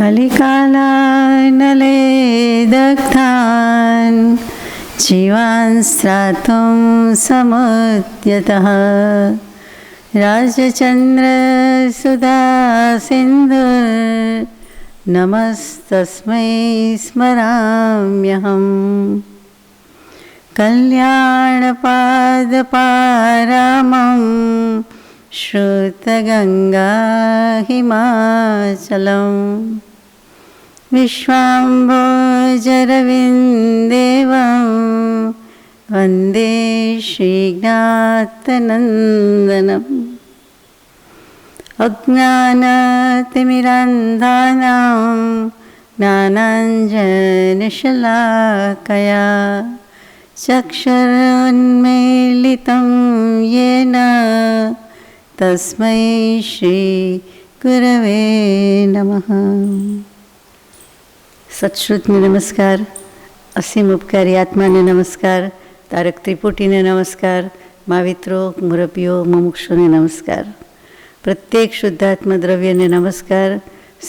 कलिकालानले दग्धान् जीवान् स्रातुं समुद्यतः राजचन्द्रसुधासिन्धुर्नमस्तस्मै स्मराम्यहम् कल्याणपादपारामं श्रुतगङ्गा हिमाचलं विश्वाम्भोजरविन्देवं वन्दे श्रीज्ञातनन्दनम् अज्ञानतिमिरान्धानां ज्ञानाञ्जनशलाकया चक्षुरुन्मीलितं येन तस्मै श्री गुरवे नमः। सत्श्रुतने नमस्कार, असीम उपकारी आत्माने नमस्कार, तारक त्रिपुटीने नमस्कार, माविત્રો मुरपियो मुमुक्षुने नमस्कार, प्रत्येक शुद्धात्म द्रव्यने नमस्कार,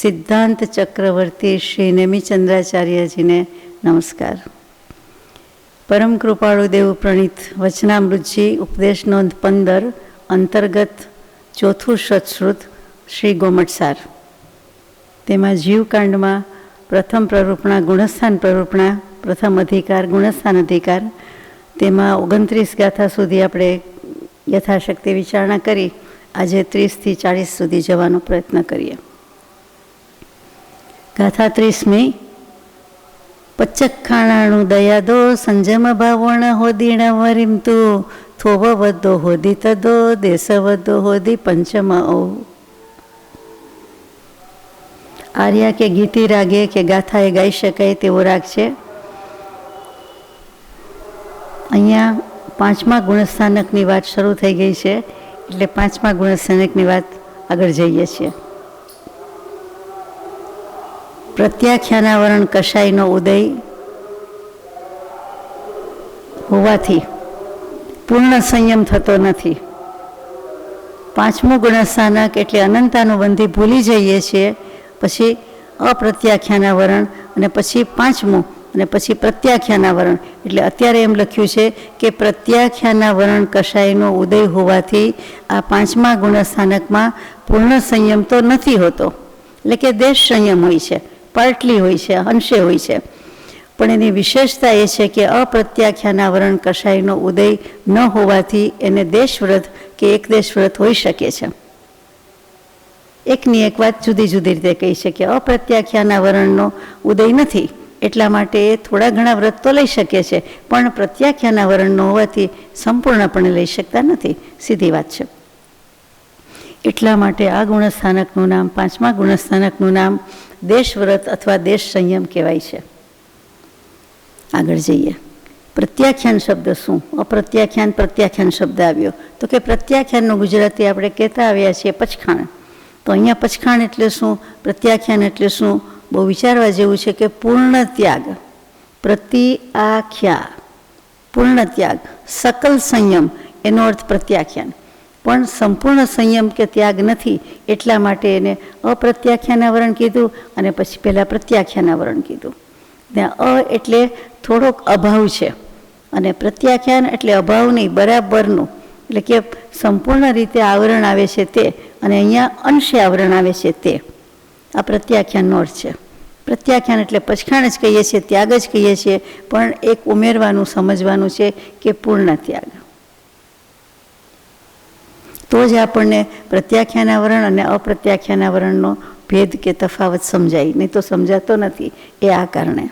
सिद्धांत चक्रवर्ती श्री नेमिचंद्राचार्यजीने नमस्कार। परम कृपाळु देव प्रणीत वचनामृतजी उपदेश नोंध 15 अंतर्गत चौथું સત્શ્રુત શ્રી ગોમટસાર। તેમાં જીવકાંડમાં પ્રથમ પ્રરૂપણા ગુણસ્થાન પ્રરૂપણા પ્રથમ અધિકાર ગુણસ્થાન અધિકાર તેમાં 29 ગાથા સુધી આપણે યથાશક્તિ વિચારણા કરી આજે 30 થી 40 સુધી જવાનો પ્રયત્ન કરીએ। ગાથા 30મી પચ્ચખાણાણુ દયાદો સંજમ ભાવણ હોદીણ વરિમતુ થોવ વદ્દો હોદી તદો દેશ વદ્દો હોદી પંચમ ઓ। આર્યા કે ગીતી રાગે કે ગાથાએ ગાઈ શકાય તેવો રાગ છે। અહીંયા પાંચમા ગુણસ્થાનકની વાત શરૂ થઈ ગઈ છે એટલે પાંચમા ગુણસ્થાનકની વાત આગળ જઈએ છીએ। પ્રત્યાખ્યાનાવરણ કશાયનો ઉદય હોવાથી પૂર્ણ સંયમ થતો નથી। પાંચમું ગુણસ્થાનક એટલે અનંતાનુબંધી ભૂલી જઈએ છીએ, પછી અપ્રત્યાખ્યાનાવરણ અને પછી પાંચમું અને પછી પ્રત્યાખ્યાનાવરણ એટલે અત્યારે એમ લખ્યું છે કે પ્રત્યાખ્યાનાવરણ કશાયનો ઉદય હોવાથી આ પાંચમા ગુણસ્થાનકમાં પૂર્ણ સંયમ તો નથી હોતો, એટલે કે દેશ સંયમ હોય છે, પાર્ટલી હોય છે, અંશે હોય છે, પણ એની વિશેષતા એ છે કે અપ્રત્યાખ્યાનાવરણ કશાયનો ઉદય ન હોવાથી એને દેશવ્રત કે એક દેશવ્રત હોઈ શકે છે। એકની એક વાત જુદી જુદી રીતે કહી છે કે અપ્રત્યાખ્યાનાવરણનો ઉદય નથી એટલા માટે એ થોડા ઘણા વ્રત તો લઈ શકે છે, પણ પ્રત્યાખ્યાનાવરણનો હોવાથી સંપૂર્ણપણે લઈ શકતા નથી, સીધી વાત છે। એટલા માટે આ ગુણસ્થાનકનું નામ, પાંચમા ગુણસ્થાનકનું નામ દેશવ્રત અથવા દેશ સંયમ કહેવાય છે। આગળ જઈએ। પ્રત્યાખ્યાન શબ્દ શું? અપ્રત્યાખ્યાન પ્રત્યાખ્યાન શબ્દ આવ્યો તો કે પ્રત્યાખ્યાનનું ગુજરાતી આપણે કહેતા આવ્યા છીએ પચખાણ, તો અહીંયા પચખાણ એટલે શું, પ્રત્યાખ્યાન એટલે શું, બહુ વિચારવા જેવું છે કે પૂર્ણ ત્યાગ, પ્રતિઆખ્યા પૂર્ણ ત્યાગ, સકલ સંયમ એનો અર્થ પ્રત્યાખ્યાન, પણ સંપૂર્ણ સંયમ કે ત્યાગ નથી એટલા માટે એને અપ્રત્યાખ્યાનાવરણ કીધું અને પછી પહેલાં પ્રત્યાખ્યાનાવરણ કીધું। ત્યાં અ એટલે થોડોક અભાવ છે અને પ્રત્યાખ્યાન એટલે અભાવ નહીં, બરાબરનું, એટલે કે સંપૂર્ણ રીતે આવરણ આવે છે તે, અને અહીંયા અંશે આવરણ આવે છે તે, આ પ્રત્યાખ્યાનનો અર્થ છે। પ્રત્યાખ્યાન એટલે પચખાણ જ કહીએ છીએ, ત્યાગ જ કહીએ છીએ, પણ એક ઉમેરવાનું સમજવાનું છે કે પૂર્ણ ત્યાગ, તો જ આપણને પ્રત્યાખ્યાનાવરણ અને અપ્રત્યાખ્યાનાવરણનો ભેદ કે તફાવત સમજાય, નહીં તો સમજાતો નથી। એ આ કારણે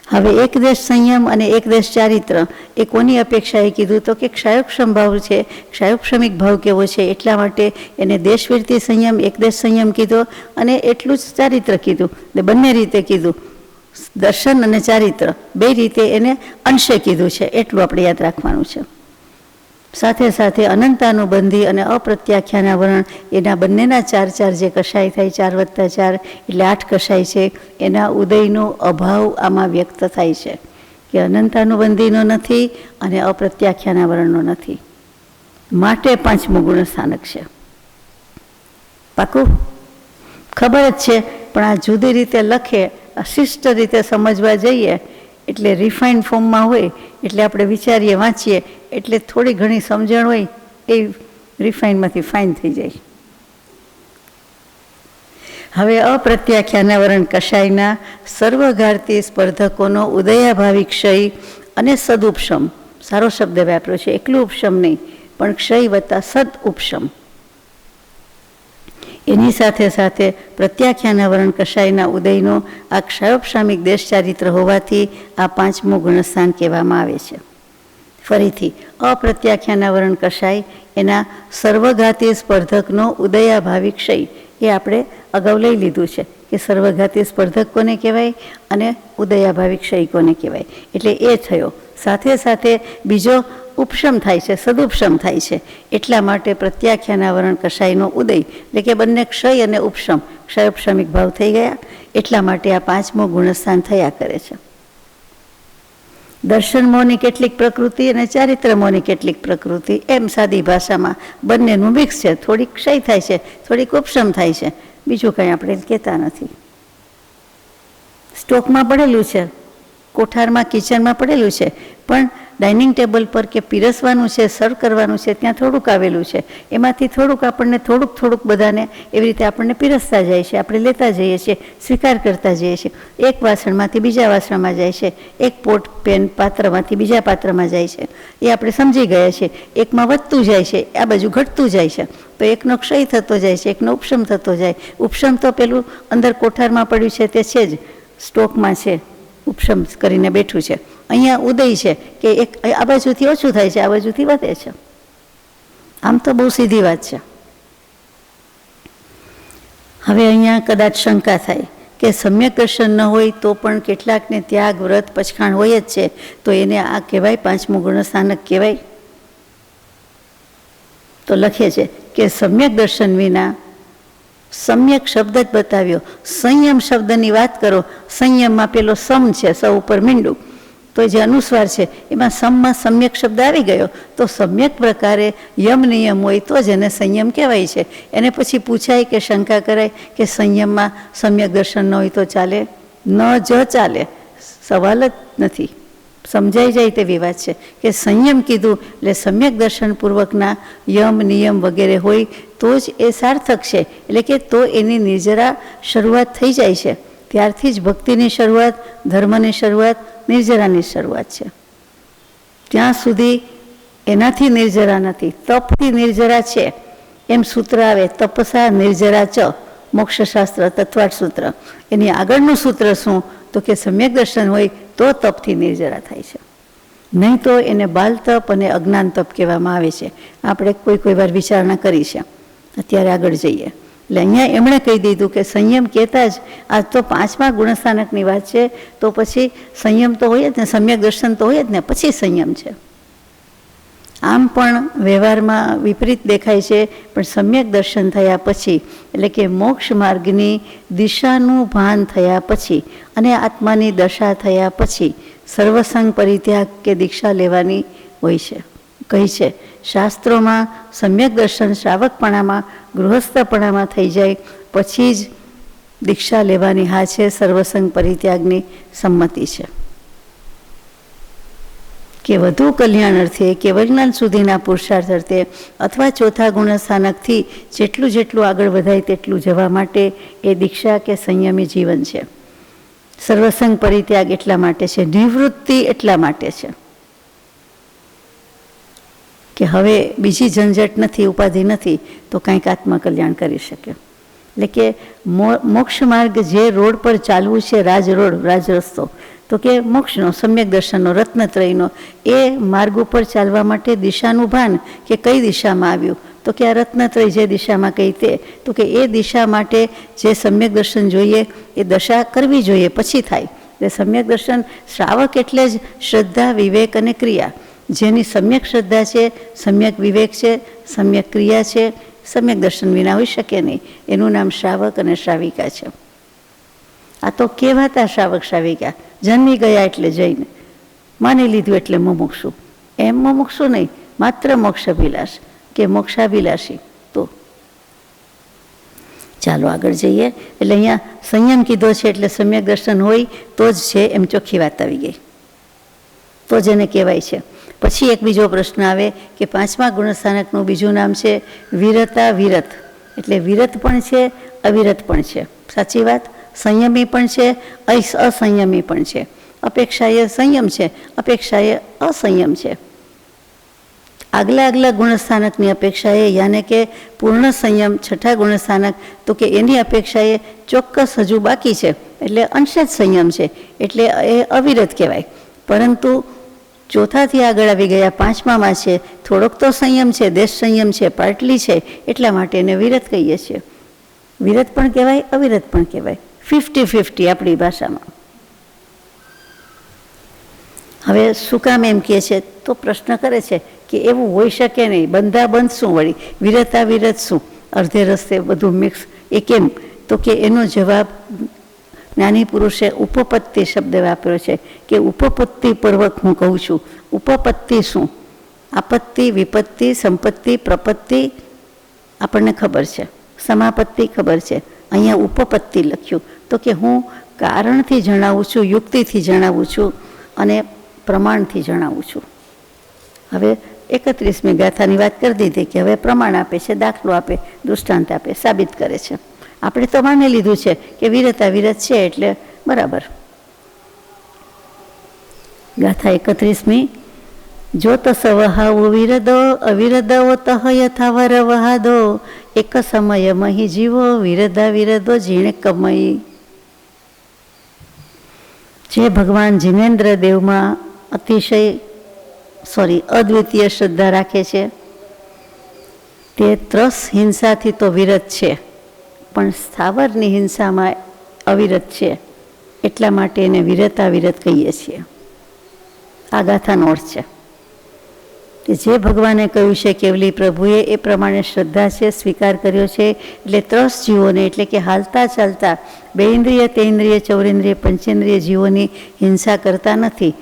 હવે એક દેશ સંયમ અને એક દેશ ચારિત્ર એ કોની અપેક્ષાએ કીધું તો કે ક્ષાયોક્ષમ ભાવ છે, ક્ષાયોક્ષમિક ભાવ કેવો છે એટલા માટે એને દેશવૃત્તિ સંયમ એક દેશ સંયમ કીધો અને એટલું જ ચારિત્ર કીધું, ને બંને રીતે કીધું, દર્શન અને ચારિત્ર બે રીતે એને અંશે કીધું છે, એટલું આપણે યાદ રાખવાનું છે। સાથે સાથે અનંતાનુબંધી અને અપ્રત્યાખ્યાનાવરણ એના બંનેના 4 જે કશાય થાય, 4 + 4 એટલે 8 કશાય છે, એના ઉદયનો અભાવ આમાં વ્યક્ત થાય છે કે અનંતાનુબંધીનો નથી અને અપ્રત્યાખ્યાનાવરણનો નથી, માટે પાંચમું ગુણસ્થાનક છે। પાકું? ખબર જ છે પણ આ જુદી રીતે લખે, શિષ્ટ રીતે સમજવા જઈએ એટલે રિફાઇન્ડ ફોર્મમાં હોય એટલે આપણે વિચારીએ, વાંચીએ એટલે થોડી ઘણી સમજણ હોય એ રિફાઇનમાંથી ફાઇન થઈ જાય. હવે અપ્રત્યાખ્યાનાવરણ કષાયના સર્વઘાતી સ્પર્ધકોનો ઉદયાભાવી ક્ષય અને સદુપશમ, સારો શબ્દ વાપર્યો છે, એકલું ઉપશમ નહીં પણ ક્ષય વત્તા સદ ઉપશમ, એની સાથે સાથે પ્રત્યાખ્યાનાવરણ કષાયના ઉદયનો આ ક્ષયોપશામિક દેશ ચારિત્ર હોવાથી આ પાંચમું ગુણસ્થાન કહેવામાં આવે છે. ફરીથી અપ્રત્યાખ્યાનાવરણ કષાય એના સર્વઘાતી સ્પર્ધકનો ઉદયાભાવી ક્ષય એ આપણે અગાઉ લઈ લીધું છે કે સર્વઘાતી સ્પર્ધક કોને કહેવાય અને ઉદયાભાવી ક્ષય કોને કહેવાય, એટલે એ થયો. સાથે સાથે બીજો ઉપશમ થાય છે, સદુપશમ થાય છે. એટલા માટે પ્રત્યાખ્યાનાવરણ કષાયનો ઉદય એટલે કે બંને ક્ષય અને ઉપશમ, ક્ષયોપશમિક ભાવ થઈ ગયા. એટલા માટે આ પાંચમું ગુણસ્થાન થયા કરે છે. દર્શન મોહની કેટલીક પ્રકૃતિ અને ચારિત્ર મોહની કેટલીક પ્રકૃતિ, એમ સાદી ભાષામાં બંનેનું મિક્સ છે. થોડીક ક્ષય થાય છે, થોડીક ઉપશમ થાય છે, બીજું કંઈ આપણે કહેતા નથી. સ્ટોકમાં પડેલું છે, કોઠારમાં કિચનમાં પડેલું છે, પણ ડાઇનિંગ ટેબલ પર કે પીરસવાનું છે, સર્વ કરવાનું છે, ત્યાં થોડુંક આવેલું છે, એમાંથી થોડુંક આપણને થોડુંક બધાને એવી રીતે આપણને પીરસતા જાય છે, આપણે લેતા જઈએ છીએ, સ્વીકાર કરતા જઈએ છીએ. એક વાસણમાંથી બીજા વાસણમાં જાય છે, એક પોટ પેન પાત્રમાંથી બીજા પાત્રમાં જાય છે, એ આપણે સમજી ગયા છીએ. એકમાં વધતું જાય છે, આ બાજુ ઘટતું જાય છે, તો એકનો ક્ષય થતો જાય છે, એકનો ઉપશમ થતો જાય. ઉપશમ તો પેલું અંદર કોઠારમાં પડ્યું છે તે છે જ, સ્ટોકમાં છે, ઉપશમ કરીને બેઠું છે. અહીંયા ઉદય છે કે એક આ બાજુથી ઓછું થાય છે, આ બાજુથી વધે છે. આમ તો બહુ સીધી વાત છે. હવે અહીંયા કદાચ શંકા થાય કે સમ્યક દર્શન ન હોય તો પણ કેટલાકને ત્યાગ, વ્રત, પચખાણ હોય જ છે, તો એને આ કહેવાય પાંચમું ગુણસ્થાનક કહેવાય? તો લખે છે કે સમ્યક દર્શન વિના, સમ્યક શબ્દ જ બતાવ્યો, સંયમ શબ્દની વાત કરો, સંયમમાં પેલો સમ છે, સ ઉપર મીંડું, તો જે અનુસ્વાર છે એમાં સમમાં સમ્યક શબ્દ આવી ગયો, તો સમ્યક પ્રકારે યમ નિયમ હોય તો જ એને સંયમ કહેવાય છે. એને પછી પૂછાય કે શંકા કરાય કે સંયમમાં સમ્યક દર્શન ન હોય તો ચાલે? ન જ ચાલે, સવાલ જ નથી. સમજાઈ જાય તેવી વાત છે કે સંયમ કીધું એટલે સમ્યક દર્શન પૂર્વકના યમ નિયમ વગેરે હોય તો જ એ સાર્થક છે, એટલે કે તો એની નિર્જરા શરૂઆત થઈ જાય છે. ત્યારથી જ ભક્તિની શરૂઆત, ધર્મની શરૂઆત, નિર્જરાની શરૂઆત છે. ત્યાં સુધી એનાથી નિર્જરા નથી, તપથી નિર્જરા છે. એમ સૂત્ર આવે, તપસા નિર્જરા ચ, મોક્ષશાસ્ત્ર તત્વાર્થ સૂત્ર. એની આગળનું સૂત્ર શું? તો કે સમ્યક દર્શન હોય તો તપથી નિર્જરા થાય છે, નહીં તો એને બાલ તપ અને અજ્ઞાન તપ કહેવામાં આવે છે. આપણે કોઈ વાર વિચારણા કરી છે. અત્યારે આગળ જઈએ એટલે અહીંયા એમણે કહી દીધું કે સંયમ કહેતા જ આ તો પાંચમા ગુણસ્થાનકની વાત છે, તો પછી સંયમ તો હોય જ ને, સમ્યક દર્શન તો હોય જ ને, પછી સંયમ છે. આમ પણ વ્યવહારમાં વિપરીત દેખાય છે, પણ સમ્યક દર્શન થયા પછી એટલે કે મોક્ષ માર્ગની દિશાનું ભાન થયા પછી અને આત્માની દશા થયા પછી સર્વસંગ પરિત્યાગ કે દીક્ષા લેવાની હોય છે. કહી છે શાસ્ત્રોમાં સમ્યક દર્શન શ્રાવકપણામાં, ગૃહસ્થપણામાં થઈ જાય પછી જ દીક્ષા લેવાની હા છે, સર્વસંગ પરિત્યાગની સંમતિ છે. કે વધુ કલ્યાણ અર્થે, કેવલ જ્ઞાન સુધીના પુરુષાર્થ અર્થે અથવા ચોથા ગુણસ્થાનકથી જેટલું આગળ વધાય તેટલું જવા માટે એ દીક્ષા કે સંયમી જીવન છે. સર્વસંગ પરિત્યાગ એટલા માટે છે, નિવૃત્તિ એટલા માટે છે કે હવે બીજી ઝંઝટ નથી, ઉપાધિ નથી, તો કંઈક આત્મકલ્યાણ કરી શકે. એટલે કે મોક્ષ માર્ગ જે રોડ પર ચાલવું છે, રાજ રસ્તો, તો કે મોક્ષનો, સમ્યક દર્શનનો, રત્નત્રયનો, એ માર્ગ ઉપર ચાલવા માટે દિશાનું ભાન કે કઈ દિશામાં આવ્યું, તો કે આ રત્નત્રય જે દિશામાં કહી તે, તો કે એ દિશા માટે જે સમ્યક દર્શન જોઈએ એ દશા કરવી જોઈએ, પછી થાય. એટલે સમ્યક દર્શન શ્રાવક એટલે જ શ્રદ્ધા, વિવેક અને ક્રિયા. જેની સમ્યક શ્રદ્ધા છે, સમ્યક વિવેક છે, સમ્યક ક્રિયા છે, સમ્યક દર્શન વિના હોઈ શકે નહીં. એનું નામ શ્રાવક અને શ્રાવિકા છે. આ તો કહેવાતા શ્રાવક શ્રાવિકા, જન્મી ગયા એટલે જઈને, માની લીધું એટલે મુમુક્ષુ. એમ મુમુક્ષુ નહીં, માત્ર મોક્ષાભિલાષ કે મોક્ષાભિલાષી. તો ચાલો આગળ જઈએ. એટલે અહીંયા સંયમ કીધો છે એટલે સમ્યક દર્શન હોય તો જ છે એમ ચોખ્ખી વાત આવી ગઈ, તો જ એને કહેવાય છે. પછી એક બીજો પ્રશ્ન આવે કે 5મા ગુણસ્થાનકનું બીજું નામ છે વિરતા વિરત, એટલે વિરત પણ છે અવિરત પણ છે. સાચી વાત. સંયમી પણ છે અસંયમી પણ છે. અપેક્ષાએ સંયમ છે, અપેક્ષાએ અસંયમ છે. આગલા ગુણસ્થાનકની અપેક્ષાએ યાને કે પૂર્ણ સંયમ 6ઠા ગુણસ્થાનક, તો કે એની અપેક્ષાએ ચોક્કસ હજુ બાકી છે, એટલે અંશે જ સંયમ છે, એટલે એ અવિરત કહેવાય. પરંતુ ચોથાથી આગળ આવી ગયા 5મામાં છે થોડોક તો સંયમ છે, દેશ સંયમ છે, પાટલી છે, એટલા માટે એને વિરત કહીએ છીએ. વિરત પણ કહેવાય અવિરત પણ કહેવાય, 50-50 આપણી ભાષામાં. હવે શું કામ એમ કહે છે તો પ્રશ્ન કરે છે કે એવું હોઈ શકે નહીં, બંધાબંધ શું વળી, વિરતા વિરત શું, અડધે રસ્તે બધું મિક્સ, એ કેમ? તો કે એનો જવાબ જ્ઞાની પુરુષે ઉપપત્તિ શબ્દ વાપર્યો છે કે ઉપપત્તિપૂર્વક હું કહું છું. ઉપપત્તિ શું? આપત્તિ, વિપત્તિ, સંપત્તિ, પ્રપત્તિ આપણને ખબર છે, સમાપત્તિ ખબર છે. અહીંયા ઉપપત્તિ લખ્યું તો કે હું કારણથી જણાવું છું, યુક્તિથી જણાવું છું અને પ્રમાણથી જણાવું છું. હવે 31મી ગાથાની વાત કરી દીધી કે હવે પ્રમાણ આપે છે, દાખલો આપે, દૃષ્ટાંત આપે, સાબિત કરે છે. આપણે તો માની લીધું છે કે વિરતા વિરત છે એટલે બરાબર. ગાથા 31મી. જો તસ વહાવો વિરદો અવિરદો તહ યથાવર વહાદો એક સમય મહી જીવો વિરદા વિરદો જીણે કમઈ. જે ભગવાન જીનેન્દ્ર દેવમાં અદ્વિતીય શ્રદ્ધા રાખે છે તે ત્રસ હિંસાથી તો વિરત છે, પણ સ્થાવરની હિંસામાં અવિરત છે, એટલા માટે એને વિરતા વિરત કહીએ છીએ. આ ગાથાનો અર્થ છે કે જે ભગવાને કહ્યું છે કેવલી પ્રભુએ એ પ્રમાણે શ્રદ્ધા છે, સ્વીકાર કર્યો છે, એટલે ત્રસ જીવોને એટલે કે હાલતા ચાલતા બેઇન્દ્રિય તેઇન્દ્રિય ચૌરેન્દ્રિય પંચેન્દ્રિય જીવોની હિંસા કરતા નથી.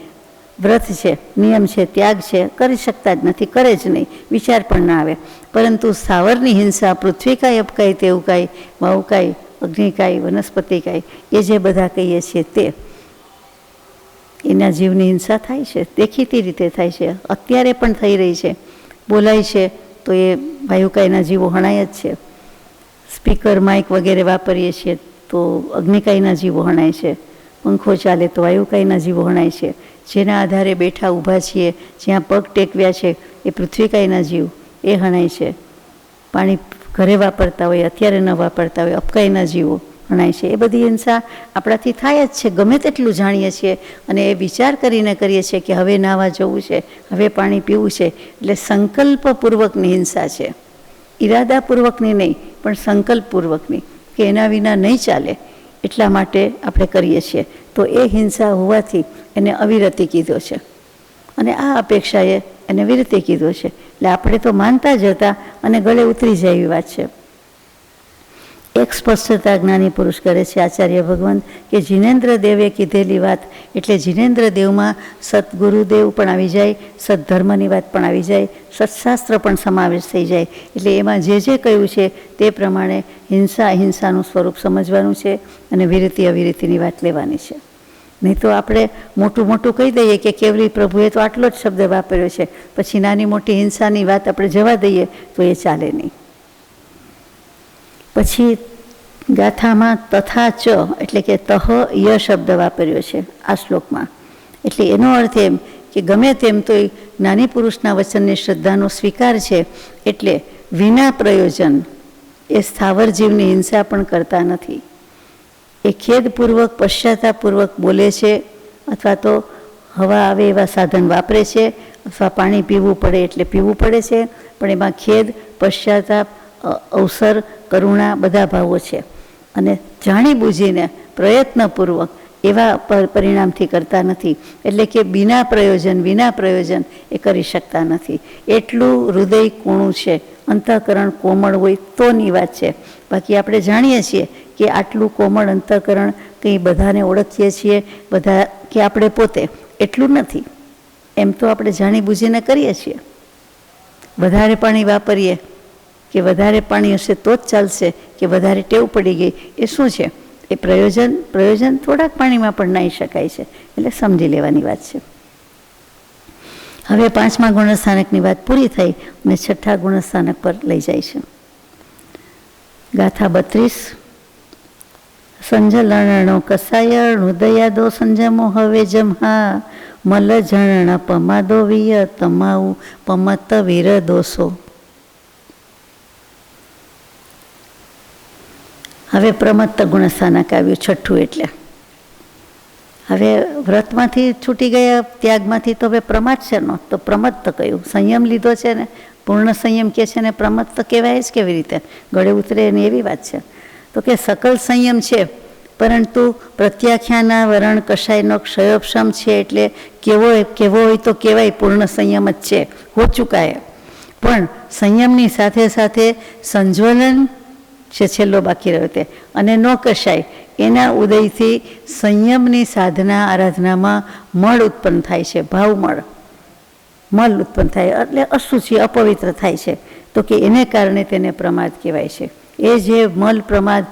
વ્રત છે, નિયમ છે, ત્યાગ છે, કરી શકતા જ નથી, કરે જ નહીં, વિચાર પણ ના આવે. પરંતુ સ્થાવરની હિંસા પૃથ્વીકાય, અપકાય, તેવકાય, વાવકાય, અગ્નિકાય, વનસ્પતિકાય, એ જે બધા કહીએ છીએ તે એના જીવની હિંસા થાય છે, દેખીતી રીતે થાય છે, અત્યારે પણ થઈ રહી છે. બોલાય છે તો એ વાયુકાયના જીવો હણાય જ છે. સ્પીકર, માઇક વગેરે વાપરીએ છીએ તો અગ્નિકાયના જીવો હણાય છે. પંખો ચાલે તો વાયુકાયના જીવો હણાય છે. જેના આધારે બેઠા ઊભા છીએ, જ્યાં પગ ટેકવ્યા છે એ પૃથ્વીકાયના જીવ, એ હણાય છે. પાણી ઘરે વાપરતા હોય, અત્યારે ન વાપરતા હોય, અપકાયના જીવો હણાય છે. એ બધી હિંસા આપણાથી થાય જ છે, ગમે તેટલું જાણીએ છીએ અને એ વિચાર કરીને કરીએ છીએ કે હવે નાહવા જવું છે, હવે પાણી પીવું છે, એટલે સંકલ્પપૂર્વકની હિંસા છે, ઈરાદાપૂર્વકની નહીં પણ સંકલ્પપૂર્વકની, કે એના વિના નહીં ચાલે એટલા માટે આપણે કરીએ છીએ. તો એ હિંસા હોવાથી એને અવિરતિ કીધો છે અને આ અપેક્ષાએ એને વિરતિ કીધો છે. એટલે આપણે તો માનતા જ હતા અને ગળે ઉતરી જાય એવી વાત છે. એક સ્પષ્ટતા જ્ઞાની પુરુષ કરે છે આચાર્ય ભગવાન કે જીનેન્દ્ર દેવે કીધેલી વાત, એટલે જીનેન્દ્ર દેવમાં સદગુરુદેવ પણ આવી જાય, સદધર્મની વાત પણ આવી જાય, સત્શાસ્ત્ર પણ સમાવેશ થઈ જાય. એટલે એમાં જે કહ્યું છે તે પ્રમાણે હિંસાનું સ્વરૂપ સમજવાનું છે અને વિરતિ અવિરતિની વાત લેવાની છે. નહીં તો આપણે મોટું કહી દઈએ કે કેવલી પ્રભુએ તો આટલો જ શબ્દ વાપર્યો છે, પછી નાની મોટી હિંસાની વાત આપણે જવા દઈએ તો એ ચાલે નહીં. પછી ગાથામાં તથા ચ એટલે કે તહ ય શબ્દ વાપર્યો છે આ શ્લોકમાં. એટલે એનો અર્થ એમ કે ગમે તેમ તો જ્ઞાની પુરુષના વચનની શ્રદ્ધાનો સ્વીકાર છે, એટલે વિના પ્રયોજન એ સ્થાવર જીવની હિંસા પણ કરતા નથી. એ ખેદપૂર્વક, પશ્ચાતાપૂર્વક બોલે છે, અથવા તો હવા આવે એવા સાધન વાપરે છે, અથવા પાણી પીવું પડે એટલે પીવું પડે છે, પણ એમાં ખેદ, પશ્ચાતાપ, અવસર, કરુણા બધા ભાવો છે અને જાણી બૂજીને પ્રયત્નપૂર્વક એવા પરિણામથી કરતા નથી. એટલે કે વિના પ્રયોજન એ કરી શકતા નથી. એટલું હૃદય કૂણું છે, અંતઃકરણ કોમળ હોય તોની વાત છે. બાકી આપણે જાણીએ છીએ કે આટલું કોમળ અંતઃકરણ કંઈ બધાને ઓળખીએ છીએ બધા કે આપણે પોતે, એટલું નથી. એમ તો આપણે જાણી બૂજીને કરીએ છીએ, વધારે પાણી વાપરીએ કે વધારે પાણી હશે તો જ ચાલશે કે વધારે ટેવ પડી ગઈ, એ શું છે? એ પ્રયોજન થોડાક પાણીમાં પણ નાહી શકાય છે, એટલે સમજી લેવાની વાત છે. હવે 5મા ગુણસ્થાનકની વાત પૂરી થઈ અને 6ઠ્ઠા ગુણસ્થાનક પર લઈ જાય છે. ગાથા 32. સંજલણનો કસાય હૃદયાદો સંજમો હવે જમહા મલ જણ પમાદો વિય તમાઉ પમત વીર દોષો. હવે પ્રમત્ત ગુણસ્થાનક આવ્યું 6ઠ્ઠું. એટલે હવે વ્રતમાંથી છૂટી ગયા, ત્યાગમાંથી, તો હવે પ્રમાદ છે નો, તો પ્રમત્ત કયું? સંયમ લીધો છે ને, પૂર્ણ સંયમ કે છે ને પ્રમત્ત કહેવાય જ કેવી રીતે? ગળે ઉતરે એની એવી વાત છે. તો કે સકલ સંયમ છે, પરંતુ પ્રત્યાખ્યાના વરણ કષાયનો ક્ષયોપશમ છે, એટલે કેવો હોય તો કહેવાય પૂર્ણ સંયમ જ છે, હો ચૂકાય. પણ સંયમની સાથે સાથે સંજ્વલન છે છેલ્લો બાકી રહ્યો તે, અને ન કશાય, એના ઉદયથી સંયમની સાધના આરાધનામાં મળ ઉત્પન્ન થાય છે, ભાવમળ મલ ઉત્પન્ન થાય, એટલે અશુચિ અપવિત્ર થાય છે. તો કે એને કારણે તેને પ્રમાદ કહેવાય છે. એ જે મલ પ્રમાદ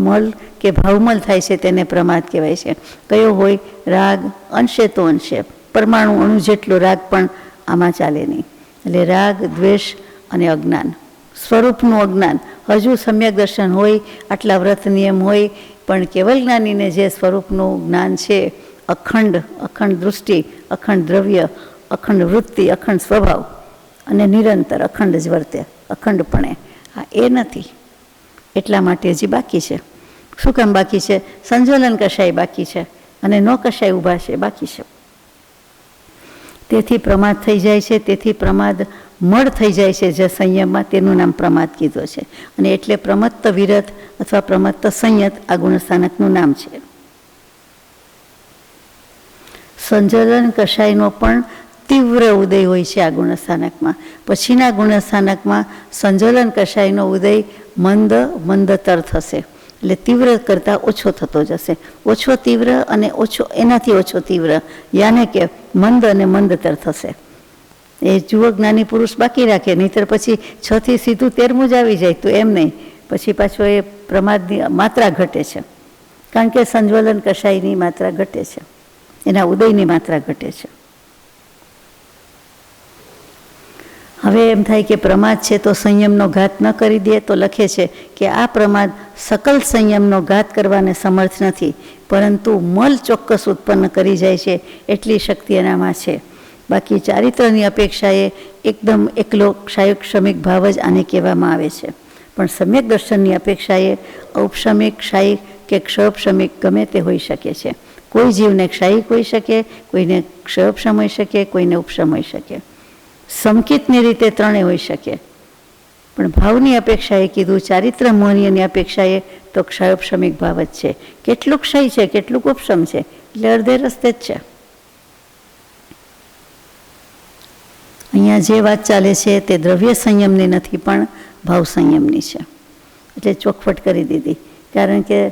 મલ કે ભાવમલ થાય છે તેને પ્રમાદ કહેવાય છે. કયો હોય? રાગ, અંશે તો અંશે, પરમાણુ અણુ જેટલો રાગ પણ આમાં ચાલે નહીં. એટલે રાગ, દ્વેષ અને અજ્ઞાન, સ્વરૂપનું અજ્ઞાન. હજુ સમ્યક દર્શન હોય, આટલા વ્રત નિયમ હોય, પણ કેવલ જ્ઞાનીને જે સ્વરૂપનું જ્ઞાન છે, અખંડ દૃષ્ટિ, અખંડ દ્રવ્ય, અખંડ વૃત્તિ, અખંડ સ્વભાવ અને નિરંતર અખંડ જ વર્તે, અખંડપણે, હા એ નથી. એટલા માટે હજી બાકી છે. શું કામ બાકી છે? સંજ્વલન કશાય બાકી છે અને ન કશાય ઊભા છે બાકી છે. તેથી પ્રમાદ થઈ જાય છે. તેથી પ્રમાદ મળ થઈ જાય છે જે સંયમમાં, તેનું નામ પ્રમાદ કીધો છે. અને એટલે પ્રમત્ત વિરત અથવા પ્રમત્ત સંયત આ ગુણસ્થાનકનું નામ છે. સંજ્વલન કષાયનો પણ તીવ્ર ઉદય હોય છે આ ગુણસ્થાનકમાં. પછીના ગુણસ્થાનકમાં સંજ્વલન કષાયનો ઉદય મંદતર થશે, એટલે તીવ્ર કરતાં ઓછો થતો જશે. ઓછો તીવ્ર અને એનાથી ઓછો તીવ્ર, યાને કે મંદ અને મંદતર થશે. એ જુઓ જ્ઞાની પુરુષ બાકી રાખે, નહીંતર પછી 6 થી સીધું 13મું જ આવી જાય. તો એમ નહીં, પછી પાછો એ પ્રમાદની માત્રા ઘટે છે, કારણ કે સંજ્વલન કષાયની માત્રા ઘટે છે, એના ઉદયની માત્રા ઘટે છે. હવે એમ થાય કે પ્રમાદ છે તો સંયમનો ઘાત ન કરી દે, તો લખે છે કે આ પ્રમાદ સકલ સંયમનો ઘાત કરવાને સમર્થ નથી, પરંતુ મલ ચોક્કસ ઉત્પન્ન કરી જાય છે એટલી શક્તિ એનામાં છે. બાકી ચારિત્રની અપેક્ષાએ એકદમ એકલો ક્ષાયુક્ષમિક ભાવ જ આને કહેવામાં આવે છે. પણ સમ્યક દર્શનની અપેક્ષાએ ઔપશમિક, ક્ષાયિક કે ક્ષયોપશમિક ગમે તે હોઈ શકે છે. કોઈ જીવને ક્ષાયિક હોઈ શકે, કોઈને ક્ષયોપશમ હોઈ શકે, કોઈને ઉપશમ હોઈ શકે. સમકિતની રીતે ત્રણેય હોઈ શકે. પણ ભાવની અપેક્ષાએ કીધું, ચારિત્ર મોહનીયની અપેક્ષાએ તો ક્ષયોપશમિક ભાવ જ છે. કેટલું ક્ષય છે, કેટલું ઉપશમ છે, એટલે અડધે રસ્તે જ છે. અહીંયા જે વાત ચાલે છે તે દ્રવ્ય સંયમની નથી, પણ ભાવ સંયમની છે. એટલે ચોખવટ કરી દીધી, કારણ કે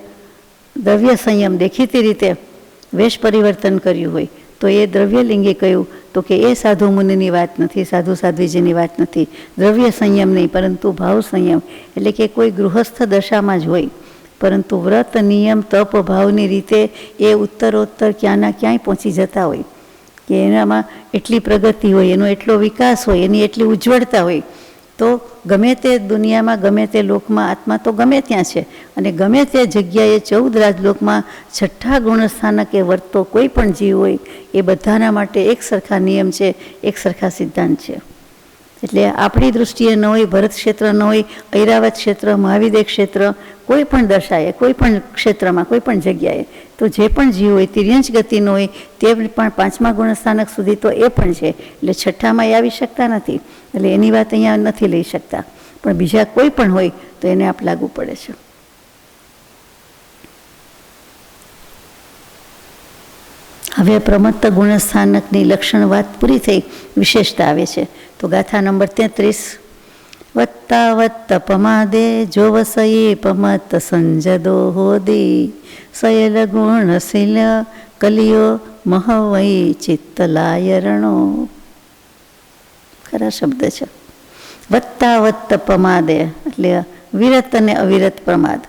દ્રવ્ય સંયમ દેખીતી રીતે વેશ પરિવર્તન કર્યું હોય તો એ દ્રવ્યલિંગી કહ્યું, તો કે એ સાધુ મુનિની વાત નથી, સાધુ સાધ્વીજીની વાત નથી. દ્રવ્ય સંયમ નહીં, પરંતુ ભાવ સંયમ, એટલે કે કોઈ ગૃહસ્થ દશામાં જ હોય, પરંતુ વ્રત, નિયમ, તપ, ભાવની રીતે એ ઉત્તરોત્તર ક્યાંના ક્યાંય પહોંચી જતા હોય, કે એનામાં એટલી પ્રગતિ હોય, એનો એટલો વિકાસ હોય, એની એટલી ઉજ્જવળતા હોય, તો ગમે તે દુનિયામાં, ગમે તે લોકમાં આત્મા તો ગમે ત્યાં છે. અને ગમે તે જગ્યાએ 14 રાજલોકમાં 6ઠ્ઠા ગુણસ્થાનકે વર્તતો કોઈ પણ જીવ હોય, એ બધાના માટે એક સરખા નિયમ છે, એક સરખા સિદ્ધાંત છે. એટલે આપણી દૃષ્ટિએ ન હોય, ભરત ક્ષેત્ર ન હોય, ઐરાવત ક્ષેત્ર, મહાવિદ્ય ક્ષેત્ર, કોઈ પણ દશાએ, કોઈ પણ ક્ષેત્રમાં, કોઈ પણ જગ્યાએ, તો જે પણ જીવ હોય, તિર્યંચ ગતિનો હોય, તે પણ 5મા ગુણસ્થાનક સુધી તો એ પણ છે. એટલે 6ઠ્ઠામાં એ આવી શકતા નથી, એટલે એની વાત અહીંયા નથી લઈ શકતા. પણ બીજા કોઈ પણ હોય તો એને આપ લાગુ પડે છે. હવે પ્રમત્ત ગુણસ્થાનકની લક્ષણ વાત પૂરી થઈ, વિશેષતા આવે છે. તો ગાથા નંબર 33. વત્તાવત્ત પમાદે જોવસયે પમત્ત સંજદો હોદી સયલ ગુણશીલ કલિયો મહવઈ ચિત્તલાયરણો. ખરા શબ્દ છે. વત્તાવત્ત પ્રમાદે એટલે વિરત અને અવિરત પ્રમાદ.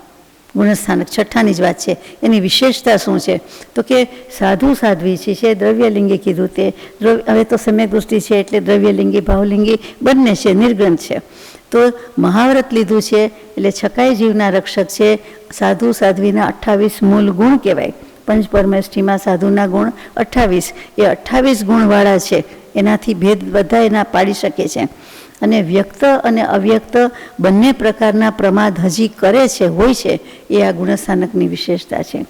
ગુણસ્થાનક છઠ્ઠાની જ વાત છે. એની વિશેષતા શું છે? તો કે સાધુ સાધ્વી છે દ્રવ્યલિંગી કીધું તે હવે તો સમ્યક દૃષ્ટિ છે એટલે દ્રવ્યલિંગી ભાવલિંગી બંને છે, નિર્ગ્રંથ છે. તો મહાવ્રત લીધું છે એટલે છકાઈ જીવના રક્ષક છે. સાધુ સાધ્વીના 28 મૂળ ગુણ કહેવાય. પંચ પરમેષ્ઠીમાં સાધુના ગુણ 28, એ 28 ગુણવાળા છે. એનાથી ભેદ બધા એના પાડી શકે છે. અને વ્યક્ત અને અવ્યક્ત બંને પ્રકારના પ્રમાદ હજી કરે છે, હોય છે, એ આ ગુણસ્થાનકની વિશેષતા છે.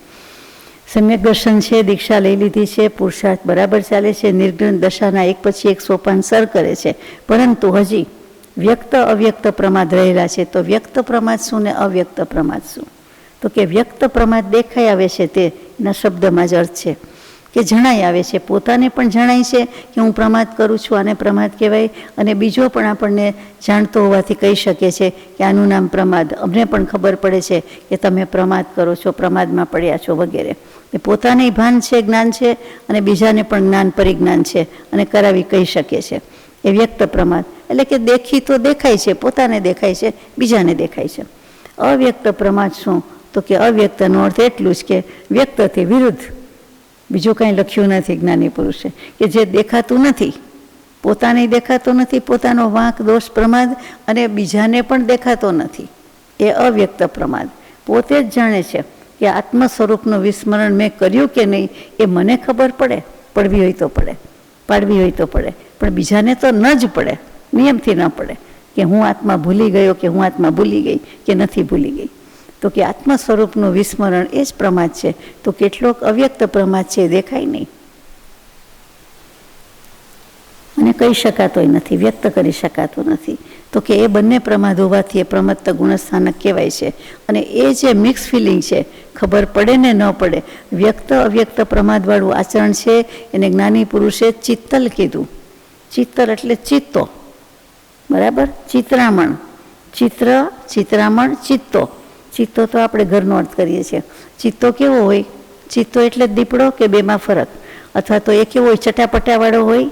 સમ્યક દર્શન છે, દીક્ષા લઈ લીધી છે, પુરુષાર્થ બરાબર ચાલે છે, નિર્ગ્રંથ દશાના એક પછી એક સોપાન સર કરે છે, પરંતુ હજી વ્યક્ત અવ્યક્ત પ્રમાદ રહેલા છે. તો વ્યક્ત પ્રમાદ શું ને અવ્યક્ત પ્રમાદ શું? તો કે વ્યક્ત પ્રમાદ દેખાઈ આવે છે, તે એના શબ્દમાં જ અર્થ છે કે જણાઈ આવે છે. પોતાને પણ જણાય છે કે હું પ્રમાદ કરું છું, આને પ્રમાદ કહેવાય. અને બીજો પણ આપણને જાણતો હોવાથી કહી શકે છે કે આનું નામ પ્રમાદ. અમને પણ ખબર પડે છે કે તમે પ્રમાદ કરો છો, પ્રમાદમાં પડ્યા છો વગેરે. એ પોતાને ભાન છે, જ્ઞાન છે, અને બીજાને પણ જ્ઞાન પરિજ્ઞાન છે અને કરાવી કહી શકે છે. એ વ્યક્ત પ્રમાદ એટલે કે દેખી તો દેખાય છે, પોતાને દેખાય છે, બીજાને દેખાય છે. અવ્યક્ત પ્રમાદ શું? તો કે અવ્યક્તનો અર્થ એટલું જ કે વ્યક્તથી વિરુદ્ધ. બીજું કંઈ લખ્યું નથી જ્ઞાની પુરુષે, કે જે દેખાતું નથી, પોતાને દેખાતો નથી, પોતાનો વાંક દોષ પ્રમાદ, અને બીજાને પણ દેખાતો નથી, એ અવ્યક્ત પ્રમાદ. પોતે જ જાણે છે કે આત્મ સ્વરૂપનું વિસ્મરણ મેં કર્યું કે નહીં, એ મને ખબર પડે, પડવી હોય તો પડે, પાડવી હોય તો પડે, પણ બીજાને તો ન જ પડે, નિયમથી ન પડે કે હું આત્મા ભૂલી ગયો, કે હું આત્મા ભૂલી ગઈ, કે નથી ભૂલી ગઈ. તો કે આત્મ સ્વરૂપનું વિસ્મરણ એ જ પ્રમાદ છે. તો કેટલોક અવ્યક્ત પ્રમાદ છે, દેખાય નહીં અને કહી શકાતોય નથી, વ્યક્ત કરી શકાતો નથી. તો કે એ બંને પ્રમાદ હોવાથી એ પ્રમત્ત ગુણસ્થાનક કહેવાય છે. અને એ જે મિક્સ ફિલિંગ છે, ખબર પડે ને ન પડે, વ્યક્ત અવ્યક્ત પ્રમાદવાળું આચરણ છે, એને જ્ઞાની પુરુષે ચિત્તલ કીધું. ચિત્તલ એટલે ચિત્તો, બરાબર? ચિત્રામણ, ચિત્ર, ચિત્રામણ, ચિત્તો. ચિત્તો તો આપણે ઘરનો અર્થ કરીએ છીએ. ચિત્તો કેવો હોય? ચિત્તો એટલે દીપડો કે બેમાં ફરક? અથવા તો એ કેવો હોય? ચટાપટાવાળો હોય.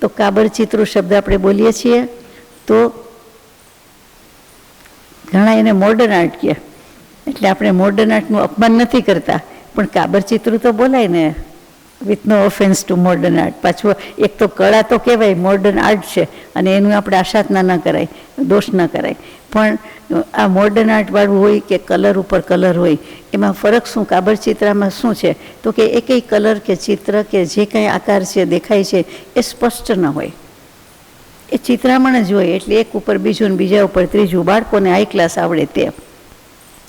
તો કાબર ચિત્રો શબ્દ આપણે બોલીએ છીએ તો ઘણા એને મોડર્ન આર્ટ કહે, એટલે આપણે મોડર્ન આર્ટનું અપમાન નથી કરતા, પણ કાબર ચિત્રો તો બોલાય ને, with no offence to modern art. પાછું એક તો કળા તો કહેવાય, મોડર્ન આર્ટ છે, અને એનું આપણે આશાતના ન કરાય, દોષ ન કરાય. પણ આ મોડર્ન આર્ટવાળું હોય કે કલર ઉપર કલર હોય, એમાં ફરક શું? કાબર ચિત્રમાં શું છે? તો કે એકેય કલર કે ચિત્ર કે જે કંઈ આકાર છે, દેખાય છે, એ સ્પષ્ટ ન હોય, એ ચિત્રામણ જ હોય. એટલે એક ઉપર બીજું, બીજા ઉપર ત્રીજું. બાળકોને હાઈ ક્લાસ આવડે તે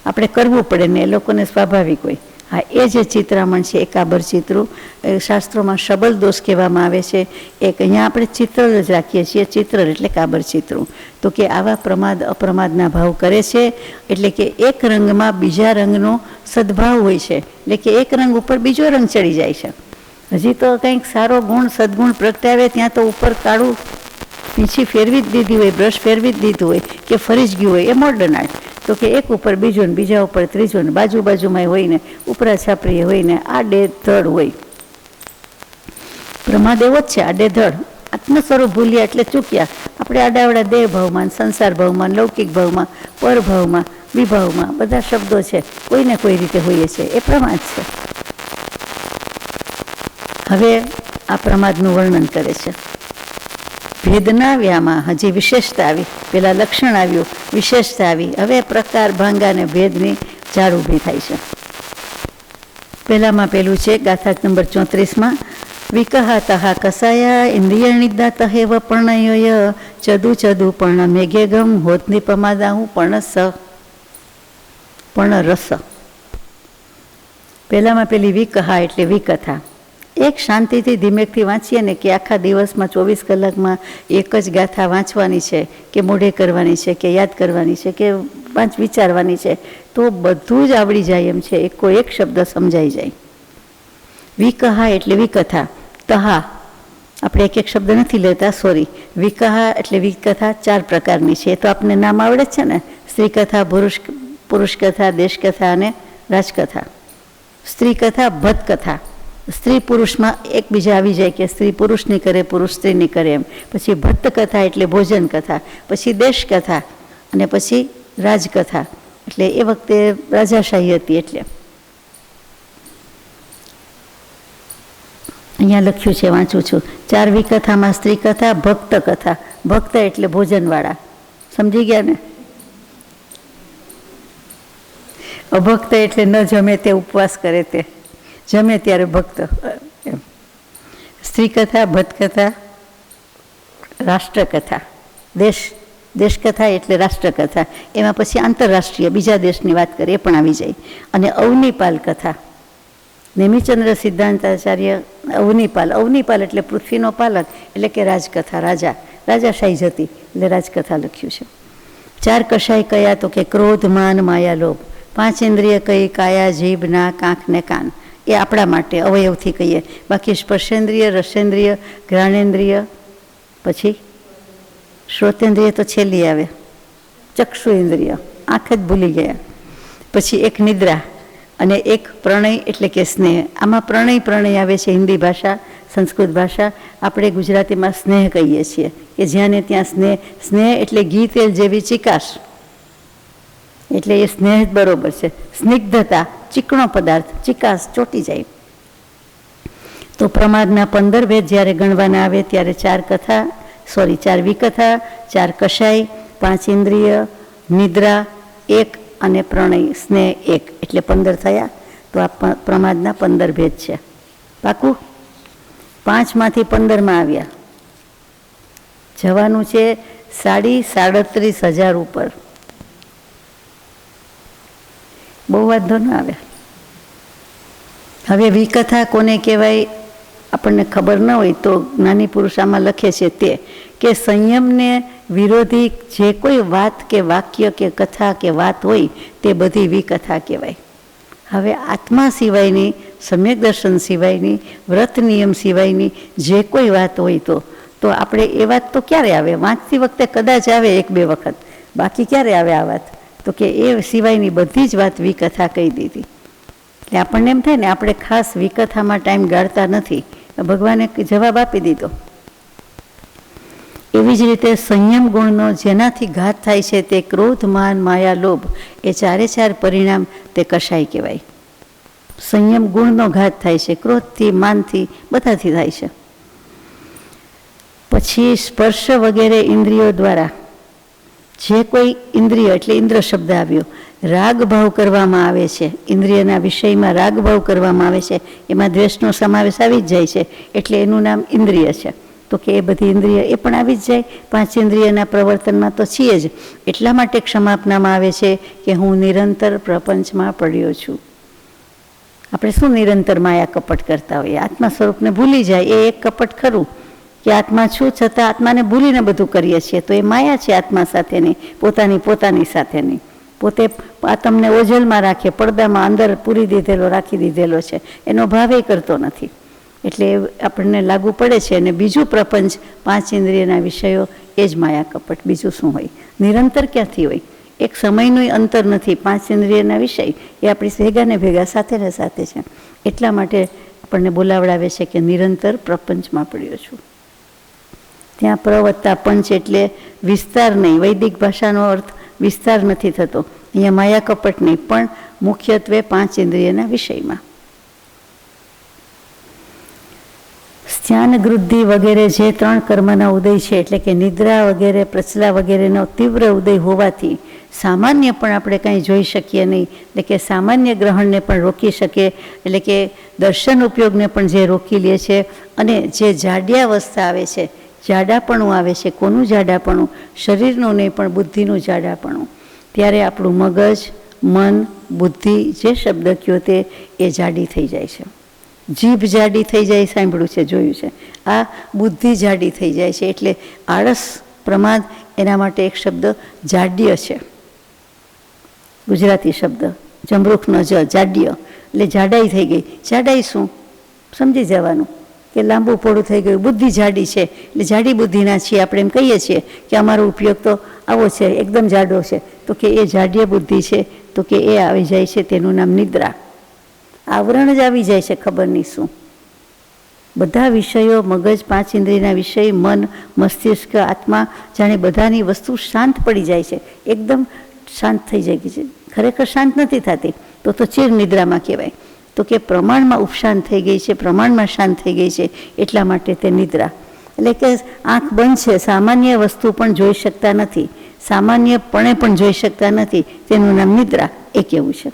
આપણે કરવું પડે ને, એ લોકોને સ્વાભાવિક હોય. હા, એ જે ચિત્રામણ છે એ કાબર ચિત્રો. શાસ્ત્રોમાં શબલ દોષ કહેવામાં આવે છે. એક અહીંયા આપણે ચિત્ર જ રાખીએ છીએ, ચિત્ર એટલે કાબર ચિત્રો. તો કે આવા પ્રમાદ અપ્રમાદના ભાવ કરે છે. એટલે કે એક રંગમાં બીજા રંગનો સદભાવ હોય છે, એટલે કે એક રંગ ઉપર બીજો રંગ ચડી જાય છે. હજી તો કંઈક સારો ગુણ સદગુણ પ્રગટાવે ત્યાં તો ઉપર કાળું પીંછી ફેરવી જ દીધી હોય, બ્રશ ફેરવી જ દીધું હોય કે ફરી જ ગયું હોય, એ મોડર્ન આર્ટ. તો કે એક ઉપર બીજો ને બીજા ઉપર ત્રીજો ને બાજુ બાજુમાં હોય ને ઉપરા છાપરી હોય ને આડે ધડ હોય. પ્રમાદ એવો જ છે, આડે ધડ. આત્મ સ્વરૂપ ભૂલ્યા એટલે ચૂક્યા. આપણે આડાવડા દેહ ભાવમાં, સંસાર ભાવમાં, લૌકિક ભાવમાં, પરભાવમાં, વિભાવમાં બધા શબ્દો છે, કોઈને કોઈ રીતે હોઈએ છે, એ પ્રમાદ છે. હવે આ પ્રમાદનું વર્ણન કરે છે. ભેદના વ્યામાં હજી વિશેષતા આવી, પેલા લક્ષણ આવ્યું, વિશેષતા આવી, હવે પ્રકાર ભાંગા અને ભેદની ઝાડ ઊભી થાય છે. પહેલામાં પેલું છે ગાથા નંબર 34માં, વિકહા તહા કસાયા ઇન્દ્રિય નિદાત હેવ પર્ણય ચદુ ચદુ પર્ણ મેઘેગમ હોતની પ્રમાદાહું પર્ણસ પર્ણરસ. પહેલામાં પેલી વિકહા એટલે વિકથા. એક શાંતિથી ધીમેકથી વાંચીએ ને કે આખા દિવસમાં 24 કલાકમાં એક જ ગાથા વાંચવાની છે કે મોઢે કરવાની છે કે યાદ કરવાની છે કે વિચારવાની છે, તો બધું જ આવડી જાય એમ છે, એકો એક શબ્દ સમજાઈ જાય. વિકહા એટલે વિકથા. તહા આપણે એક એક શબ્દ નથી લેતા, સોરી. વિકહા એટલે વિકથા 4 પ્રકારની છે, તો આપને નામ આવડે છે ને, સ્ત્રી કથા, પુરુષ કથા, દેશ કથા અને રાજકથા. સ્ત્રી કથા ભત કથા, સ્ત્રી પુરુષમાં એકબીજા આવી જાય કે સ્ત્રી પુરુષની કરે, પુરુષ સ્ત્રીની કરે એમ. પછી ભટ્ટ કથા એટલે ભોજન કથા, પછી દેશ કથા અને પછી રાજકથા. એટલે એ વખતે રાજાશાહી હતી. એટલે અહીંયા લખ્યું છે, વાંચું છું. 4 વિકથામાં સ્ત્રી કથા, ભક્ત કથા. ભક્ત એટલે ભોજનવાળા, સમજી ગયા ને? અભક્ત એટલે ન જમે તે ઉપવાસ કરે તે, જમે ત્યારે ભક્ત એમ. સ્ત્રી કથા, ભટ્ટકથા, રાષ્ટ્રકથા. દેશકથા એટલે રાષ્ટ્રકથા. એમાં પછી આંતરરાષ્ટ્રીય બીજા દેશની વાત કરીએ એ પણ આવી જાય. અને અવનીપાલ કથા. નેમિચંદ્ર સિદ્ધાંતાચાર્ય અવનીપાલ એટલે પૃથ્વીનો પાલક એટલે કે રાજકથા. રાજાશાહી જતી એટલે રાજકથા લખ્યું છે. 4 કશાય કયા તો કે ક્રોધ, માન, માયા, લોભ. 5 ઇન્દ્રિય કઈ, કાયા, જીભ, નાક, આંખ ને કાન. એ આપણા માટે અવયવથી કહીએ. બાકી સ્પર્શેન્દ્રિય, રસેન્દ્રિય, ઘ્રાણેન્દ્રિય, પછી શ્રોતેન્દ્રિય તો છેલ્લી આવે, ચક્ષુ ઇન્દ્રિય, આંખ જ ભૂલી ગયા. પછી એક નિદ્રા અને એક પ્રણય એટલે કે સ્નેહ. આમાં પ્રણય આવે છે હિન્દી ભાષા, સંસ્કૃત ભાષા. આપણે ગુજરાતીમાં સ્નેહ કહીએ છીએ કે જ્યાં ને ત્યાં સ્નેહ એટલે ઘી તેલ જેવી ચિકાશ, એટલે એ સ્નેહ જ બરોબર છે. સ્નિગ્ધતા, ચીકણો પદાર્થ, ચિકાશ ચોટી જાય. તો પ્રમાદના 15 ભેદ જ્યારે ગણવાના આવે ત્યારે 4 વિકથા, 4 કશાય, 5 ઇન્દ્રિય, નિદ્રા 1 અને પ્રણય સ્નેહ 1 એટલે 15 થયા. તો આ પ્રમાદના 15 ભેદ છે. પાકું? 5માંથી 15માં આવ્યા. જવાનું છે 37,000 ઉપર. બહુ વાંધો ના આવે. હવે વિકથા કોને કહેવાય આપણને ખબર ન હોય તો જ્ઞાની પુરુષ આમાં લખે છે તે કે સંયમને વિરોધી જે કોઈ વાત કે વાક્ય કે કથા કે વાત હોય તે બધી વિકથા કહેવાય. હવે આત્મા સિવાયની, સમ્યક દર્શન સિવાયની, વ્રત નિયમ સિવાયની જે કોઈ વાત હોય તો આપણે એ વાત તો ક્યારે આવે? વાંચતી વખતે કદાચ આવે 1-2 વખત, બાકી ક્યારે આવે આ વાત? તો કે એ સિવાયની બધી જ વાત વિકથા કહી દીધી. એટલે આપણને એમ થાય ને આપણે ખાસ વિકથામાં ટાઈમ ગાળતા નથી, ભગવાને જવાબ આપી દીધો. એવી જ રીતે સંયમ ગુણનો જેનાથી ઘાત થાય છે તે ક્રોધ, માન, માયા, લોભ એ 4 પરિણામ તે કશાય કહેવાય. સંયમ ગુણનો ઘાત થાય છે, ક્રોધથી, માનથી, બધાથી થાય છે. પછી સ્પર્શ વગેરે ઇન્દ્રિયો દ્વારા જે કોઈ ઇન્દ્રિય એટલે ઇન્દ્ર શબ્દ આવ્યો, રાગ ભાવ કરવામાં આવે છે, ઇન્દ્રિયના વિષયમાં રાગ ભાવ કરવામાં આવે છે, એમાં દ્વેષનો સમાવેશ આવી જ જાય છે, એટલે એનું નામ ઇન્દ્રિય છે. તો કે એ બધી ઇન્દ્રિય એ પણ આવી જ જાય. 5 ઇન્દ્રિયના પ્રવર્તનમાં તો છીએ જ. એટલા માટે ક્ષમાપનામાં આવે છે કે હું નિરંતર પ્રપંચમાં પડ્યો છું. આપણે શું નિરંતર માયા કપટ કરતા હોઈએ? આત્મા સ્વરૂપને ભૂલી જાય એ એક કપટ ખરું કે આત્મા છું છતાં આત્માને ભૂલીને બધું કરીએ છીએ. તો એ માયા છે આત્મા સાથેની, પોતાની સાથેની. પોતે આત્મને ઓઝલમાં રાખે, પડદામાં અંદર પૂરી દીધેલો, રાખી દીધેલો છે, એનો ભાવ એ કરતો નથી. એટલે આપણને લાગુ પડે છે. અને બીજું પ્રપંચ 5 ઇન્દ્રિયના વિષયો એ જ માયા કપટ, બીજું શું હોય? નિરંતર ક્યાંથી હોય? એક સમયનું અંતર નથી. 5 ઇન્દ્રિયના વિષય એ આપણી ભેગાને ભેગા, સાથે ને સાથે છે. એટલા માટે આપણને બોલાવડાવે છે કે નિરંતર પ્રપંચમાં પડ્યો છું. ત્યાં પ્રવત્તા પંચ એટલે વિસ્તાર નહીં. વૈદિક ભાષાનો અર્થ વિસ્તાર નથી થતો. અહીંયા માયા કપટ નહીં, પણ મુખ્યત્વે 5 ઇન્દ્રિયના વિષયમાં. ધ્યાન, ગૃદ્ધિ વગેરે જે 3 કર્મના ઉદય છે, એટલે કે નિદ્રા વગેરે, પ્રચલા વગેરેનો તીવ્ર ઉદય હોવાથી સામાન્ય પણ આપણે કંઈ જોઈ શકીએ નહીં. એટલે કે સામાન્ય ગ્રહણને પણ રોકી શકે, એટલે કે દર્શન ઉપયોગને પણ જે રોકી લે છે. અને જે જાડ્યાવસ્થા આવે છે, જાડાપણું આવે છે. કોનું જાડાપણું? શરીરનું નહીં, પણ બુદ્ધિનું જાડાપણું. ત્યારે આપણું મગજ, મન, બુદ્ધિ જે શબ્દ કયો તે એ જાડી થઈ જાય છે. જીભ જાડી થઈ જાય, સાંભળ્યું છે, જોયું છે. આ બુદ્ધિ જાડી થઈ જાય છે. એટલે આળસ, પ્રમાદ, એના માટે એક શબ્દ જાડ્ય છે, ગુજરાતી શબ્દ જમરૂખનો જાડ્ય, એટલે જાડાઈ થઈ ગઈ. જાડાઈ શું સમજી જવાનું કે લાંબુ પોળું થઈ ગયું. બુદ્ધિ જાડી છે એટલે જાડી બુદ્ધિના છીએ આપણે એમ કહીએ છીએ કે અમારો ઉપયોગ તો આવો છે, એકદમ જાડો છે. તો કે એ જાડ્ય બુદ્ધિ છે. તો કે એ આવી જાય છે, તેનું નામ નિદ્રા. આવરણ જ આવી જાય છે, ખબર નહીં શું. બધા વિષયો, મગજ, 5 ઇન્દ્રિયના વિષય, મન, મસ્તિષ્ક, આત્મા, જાણે બધાની વસ્તુ શાંત પડી જાય છે, એકદમ શાંત થઈ જાય છે. ખરેખર શાંત નથી થતી, તો ચીર નિદ્રામાં કહેવાય. તો કે પ્રમાણમાં ઉપશાંત થઈ ગઈ છે, પ્રમાણમાં શાંત થઈ ગઈ છે, એટલા માટે તે નિદ્રા. એટલે કે આંખ બંધ છે, સામાન્ય વસ્તુ પણ જોઈ શકતા નથી, સામાન્યપણે પણ જોઈ શકતા નથી, તેનું નામ નિદ્રા એ કેવું છે.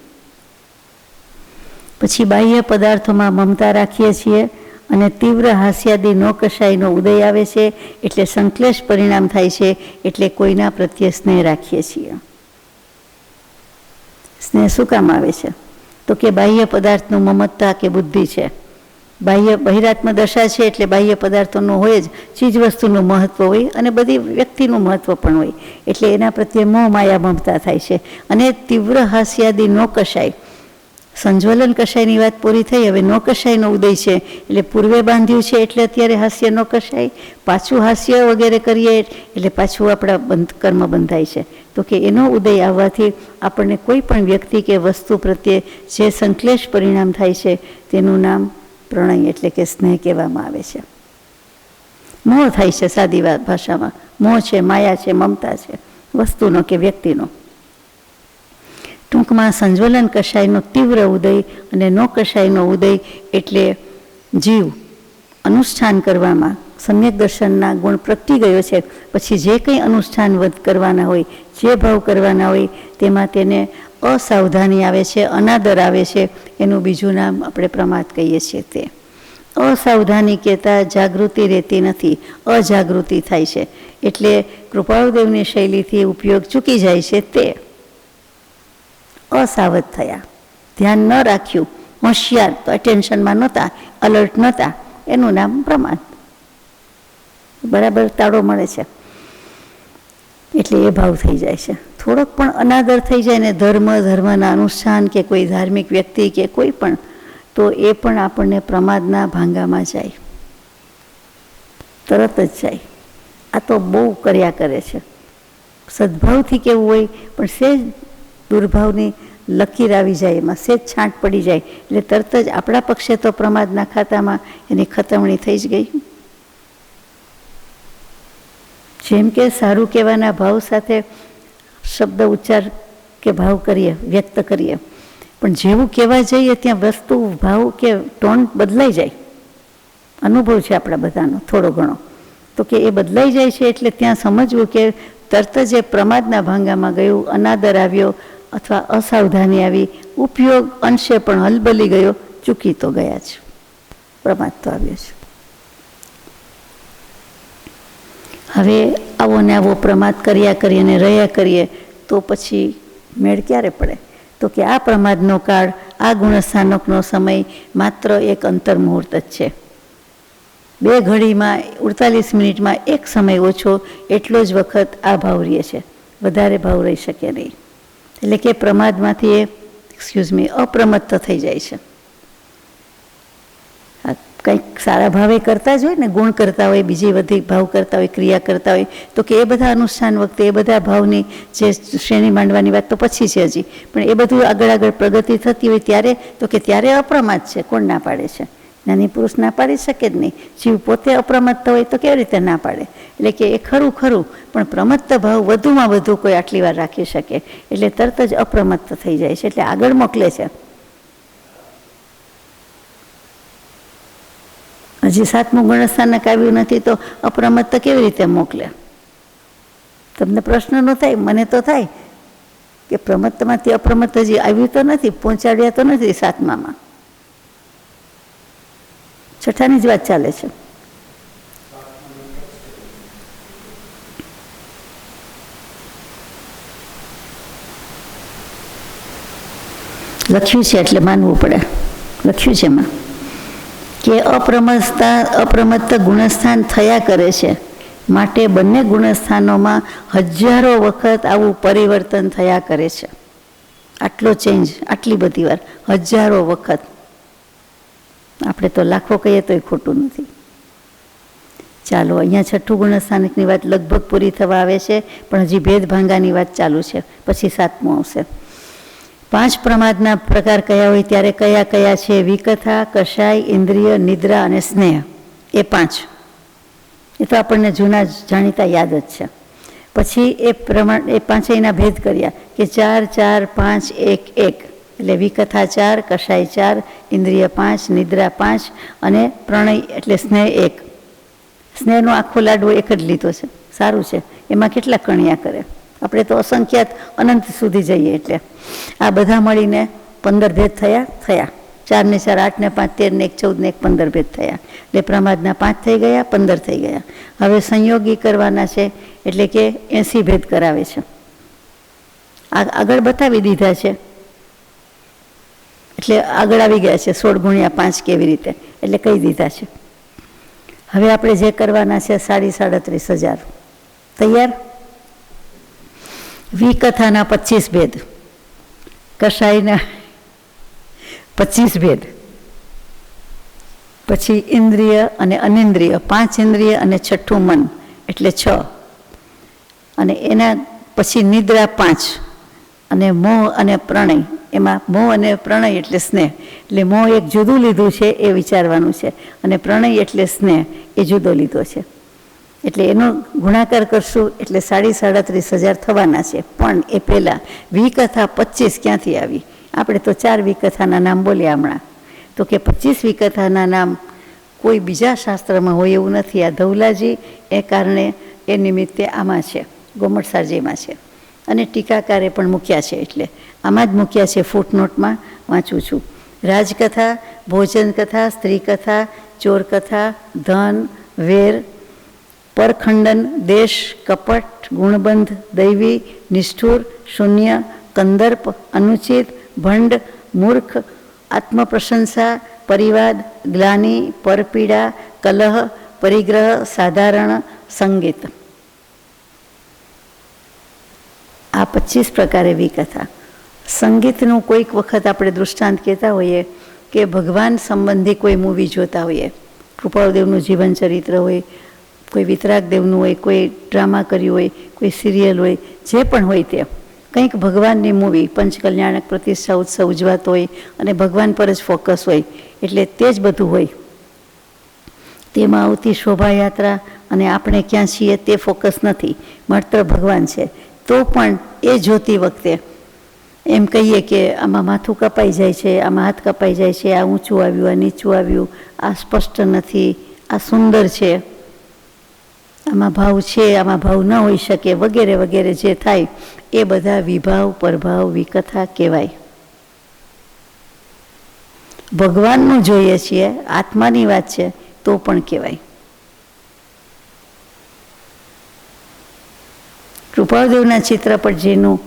પછી બાહ્ય પદાર્થોમાં મમતા રાખીએ છીએ અને તીવ્ર હાસ્યાદી નોકશાહીનો ઉદય આવે છે, એટલે સંશ્લેષ પરિણામ થાય છે, એટલે કોઈના પ્રત્યે સ્નેહ રાખીએ છીએ. સ્નેહ શું કામ આવે છે? તો કે બાહ્ય પદાર્થનું મમતા કે બુદ્ધિ છે, બહિરાત્મ દશા છે, એટલે બાહ્ય પદાર્થોનું હોય જ, ચીજ વસ્તુનું મહત્વ હોય અને બધી વ્યક્તિનું મહત્વ પણ હોય, એટલે એના પ્રત્યે મોહ માયા મમતા થાય છે. અને તીવ્ર હાસ્યાદી નોકશાહી, સંજ્વલન કશાયની વાત પૂરી થઈ, હવે નોકશાહીનો ઉદય છે, એટલે પૂર્વે બાંધ્યું છે એટલે અત્યારે હાસ્ય નોકશાહી, પાછું હાસ્ય વગેરે કરીએ એટલે પાછું આપણા કર્મ બંધાય છે. તો કે એનો ઉદય આવવાથી આપણને કોઈ પણ વ્યક્તિ કે વસ્તુ પ્રત્યે જે સંશ્લેષ પરિણામ થાય છે તેનું નામ પ્રણય એટલે કે સ્નેહ કહેવામાં આવે છે. મોહ થાય છે, સાદી ભાષામાં મોહ છે, માયા છે, મમતા છે, વસ્તુનો કે વ્યક્તિનો. ટૂંકમાં સંજ્વલન કશાયનો તીવ્ર ઉદય અને નો કશાયનો ઉદય એટલે જીવ અનુષ્ઠાન કરવામાં સમ્યક દર્શનના ગુણ પ્રગટી ગયો છે, પછી જે કંઈ અનુષ્ઠાન કરવાના હોય, જે ભાવ કરવાના હોય, તેમાં તેને અસાવધાની આવે છે, અનાદર આવે છે, એનું બીજું નામ આપણે પ્રમાદ કહીએ છીએ. તે અસાવધાની કહેતા જાગૃતિ રહેતી નથી, અજાગૃતિ થાય છે, એટલે કૃપાળુદેવની શૈલીથી ઉપયોગ ચૂકી જાય છે. તે અસાવધ થયા, ધ્યાન ન રાખ્યું, હોશિયાર તો એટેન્શનમાં નહોતા, અલર્ટ નહોતા, એનું નામ પ્રમાદ. બરાબર તાળો મળે છે એટલે એ ભાવ થઈ જાય છે. થોડોક પણ અનાદર થઈ જાય ને ધર્મના અનુષ્ઠાન કે કોઈ ધાર્મિક વ્યક્તિ કે કોઈ પણ, તો એ પણ આપણને પ્રમાદના ભાંગામાં જાય, તરત જ જાય. આ તો બહુ કર્યા કરે છે. સદભાવથી કેવું હોય પણ સેજ દુર્ભાવની લકીર આવી જાય, એમાં સેજ છાંટ પડી જાય એટલે તરત જ આપણા પક્ષે તો પ્રમાદના ખાતામાં એની ખતમણી થઈ જ ગઈ. જેમ કે સારું કહેવાના ભાવ સાથે શબ્દ ઉચ્ચાર કે ભાવ કરીએ, વ્યક્ત કરીએ, પણ જેવું કહેવા જઈએ ત્યાં વસ્તુ ભાવ કે ટોન બદલાઈ જાય. અનુભવ છે આપણા બધાનો થોડો ઘણો, તો કે એ બદલાઈ જાય છે. એટલે ત્યાં સમજવું કે તરત જ એ પ્રમાદના ભાંગામાં ગયું, અનાદર આવ્યો અથવા અસાવધાની આવી, ઉપયોગ અંશે પણ હલબલી ગયો, ચૂકી તો ગયા છે, પ્રમાદ તો આવ્યો છે. હવે આવો ને આવો પ્રમાદ કર્યા કરીએ અને રહ્યા કરીએ તો પછી મેળ ક્યારે પડે? તો કે આ પ્રમાદનો કાળ, આ ગુણસ્થાનકનો સમય માત્ર એક અંતર મુહૂર્ત જ છે. 2 ઘડીમાં 48 મિનિટમાં એક સમય ઓછો એટલો જ વખત આ ભાવ રહે છે, વધારે ભાવ રહી શકે નહીં. એટલે કે પ્રમાદમાંથી એ અપ્રમત્ત થઈ જાય છે. કંઈક સારા ભાવે કરતા જ હોય ને, ગુણ કરતા હોય, બીજી બધી ભાવ કરતા હોય, ક્રિયા કરતા હોય, તો કે એ બધા અનુષ્ઠાન વખતે એ બધા ભાવની જે શ્રેણી માંડવાની વાત તો પછી છે હજી, પણ એ બધું આગળ પ્રગતિ થતી હોય ત્યારે, તો કે ત્યારે અપ્રમાદ છે. કોણ ના પાડે છે? નાની પુરુષ ના પાડી શકે જ નહીં. જીવ પોતે અપ્રમત્ત હોય તો કેવી રીતે ના પાડે? એટલે કે એ ખરું પણ પ્રમત્ત ભાવ વધુમાં વધુ કોઈ આટલી વાર રાખી શકે, એટલે તરત જ અપ્રમત્ત થઈ જાય છે, એટલે આગળ મોકલે છે. હજી 7મું ગુણસ્થાનક આવ્યું નથી તો અપ્રમત્ત કેવી રીતે મોકલે? તમને પ્રશ્ન ન થાય? મને તો થાય કે પ્રમત્તમાંથી અપ્રમત્ત હજી આવ્યું તો નથી, પહોંચાડ્યા તો નથી 7મામાં. 6ઠાની જ વાત ચાલે છે. લખ્યું છે એટલે માનવું પડે. લખ્યું છે એમાં કે અપ્રમત્ત ગુણસ્થાન થયા કરે છે, માટે બંને ગુણસ્થાનોમાં હજારો વખત આવું પરિવર્તન થયા કરે છે. આટલો ચેન્જ, આટલી બધી વાર, હજારો વખત. આપણે તો લાખો કહીએ તોય ખોટું નથી. ચાલો, અહીંયા 6ઠું ગુણસ્થાનકની વાત લગભગ પૂરી થવા આવે છે, પણ હજી ભેદભાંગાની વાત ચાલુ છે, પછી 7મું આવશે. 5 પ્રમાદના પ્રકાર કયા હોય ત્યારે કયા કયા છે? વિકથા, કષાય, ઇન્દ્રિય, નિદ્રા અને સ્નેહ. એ 5. એ તો આપણને જૂના જાણીતા યાદ જ છે. પછી એ પ્રમાણ એ પાંચેયના ભેદ કર્યા કે 4, 4, 5, 1, 1. એટલે વિકથા 4, કષાય 4, ઇન્દ્રિય 5, નિદ્રા 5 અને પ્રણય એટલે સ્નેહ 1. સ્નેહનો આખો લાડવો એક જ લીધો છે. સારું છે. એમાં કેટલા કણિયા કરે? આપણે તો અસંખ્યાત અનંત સુધી જઈએ. એટલે આ બધા મળીને 15 ભેદ થયા. 4 ને 4 8 ને 5 13 ને 1 14 ને 1 15 ભેદ થયા. એટલે પ્રમાદના 5 થઈ ગયા, 15 થઈ ગયા. હવે સંયોગી કરવાના છે એટલે કે 80 ભેદ કરાવે છે. આગળ બતાવી દીધા છે એટલે આગળ આવી ગયા છે 16 ગુણ્યા 5 કેવી રીતે એટલે કહી દીધા છે. હવે આપણે જે કરવાના છે 37,000. તૈયાર? વિકથાના 25 ભેદ, કષાયના 25 ભેદ, પછી ઇન્દ્રિય અને અનિન્દ્રિય 5 ઇન્દ્રિય અને 6ઠું મન એટલે 6, અને એના પછી નિદ્રા 5, અને મોહ અને પ્રણય. એમાં મોહ અને પ્રણય એટલે સ્નેહ. એટલે મોહ એક જુદું લીધું છે એ વિચારવાનું છે, અને પ્રણય એટલે સ્નેહ એ જુદો લીધો છે. એટલે એનો ગુણાકાર કરશું એટલે 37,000 થવાના છે. પણ એ પહેલાં વિકથા 25 ક્યાંથી આવી? આપણે તો 4 વિકથાના નામ બોલ્યા હમણાં. તો કે 25 વિકથાના નામ કોઈ બીજા શાસ્ત્રમાં હોય એવું નથી. આ ધવલાજી એ કારણે એ નિમિત્તે આમાં છે, ગોમટસારજીમાં છે, અને ટીકાકારે પણ મૂક્યા છે. એટલે આમાં જ મૂક્યા છે. ફૂટનોટમાં વાંચું છું. રાજકથા, ભોજન કથા, સ્ત્રી કથા, ચોર કથા, ધન, વેર, પરખંડન, દેશ, કપટ, ગુણબંધ, દૈવી, નિષ્ઠુર, શૂન્ય, કંદર્પ, અનુચિત, ભંડ, મૂર્ખ, આત્મપ્રશંસા, પરિવાદ, ગ્લાની, પરપીડા, કલહ, પરિગ્રહ, સાધારણ, સંગીત. આ 25 પ્રકારે વિકથા. સંગીતનું કોઈક વખત આપણે દૃષ્ટાંત કહેતા હોઈએ કે ભગવાન સંબંધી કોઈ મૂવી જોતા હોઈએ, કૃપાળદેવનું જીવન ચરિત્ર હોય, કોઈ વિતરાગદેવનું હોય, કોઈ ડ્રામા કર્યું હોય, કોઈ સિરિયલ હોય, જે પણ હોય તે કંઈક ભગવાનની મૂવી, પંચકલ્યાણક પ્રતિષ્ઠા ઉત્સવ ઉજવાતો હોય અને ભગવાન પર જ ફોકસ હોય, એટલે તે જ બધું હોય. તેમાં આવતી શોભાયાત્રા અને આપણે ક્યાં છીએ તે ફોકસ નથી, માત્ર ભગવાન છે. તો પણ એ જોતી વખતે એમ કહીએ કે આમાં માથું કપાઈ જાય છે, આમાં હાથ કપાઈ જાય છે, આ ઊંચું આવ્યું, આ નીચું આવ્યું, આ સ્પષ્ટ નથી, આ સુંદર છે, આમાં ભાવ છે, આમાં ભાવ ન હોઈ શકે, વગેરે વગેરે જે થાય એ બધા વિભાવ, પરભાવ, વિકથા કહેવાય. ભગવાનનું જોઈએ છીએ, આત્માની વાત છે તો પણ કહેવાય. કૃપાળદેવના ચિત્રપટ જેનું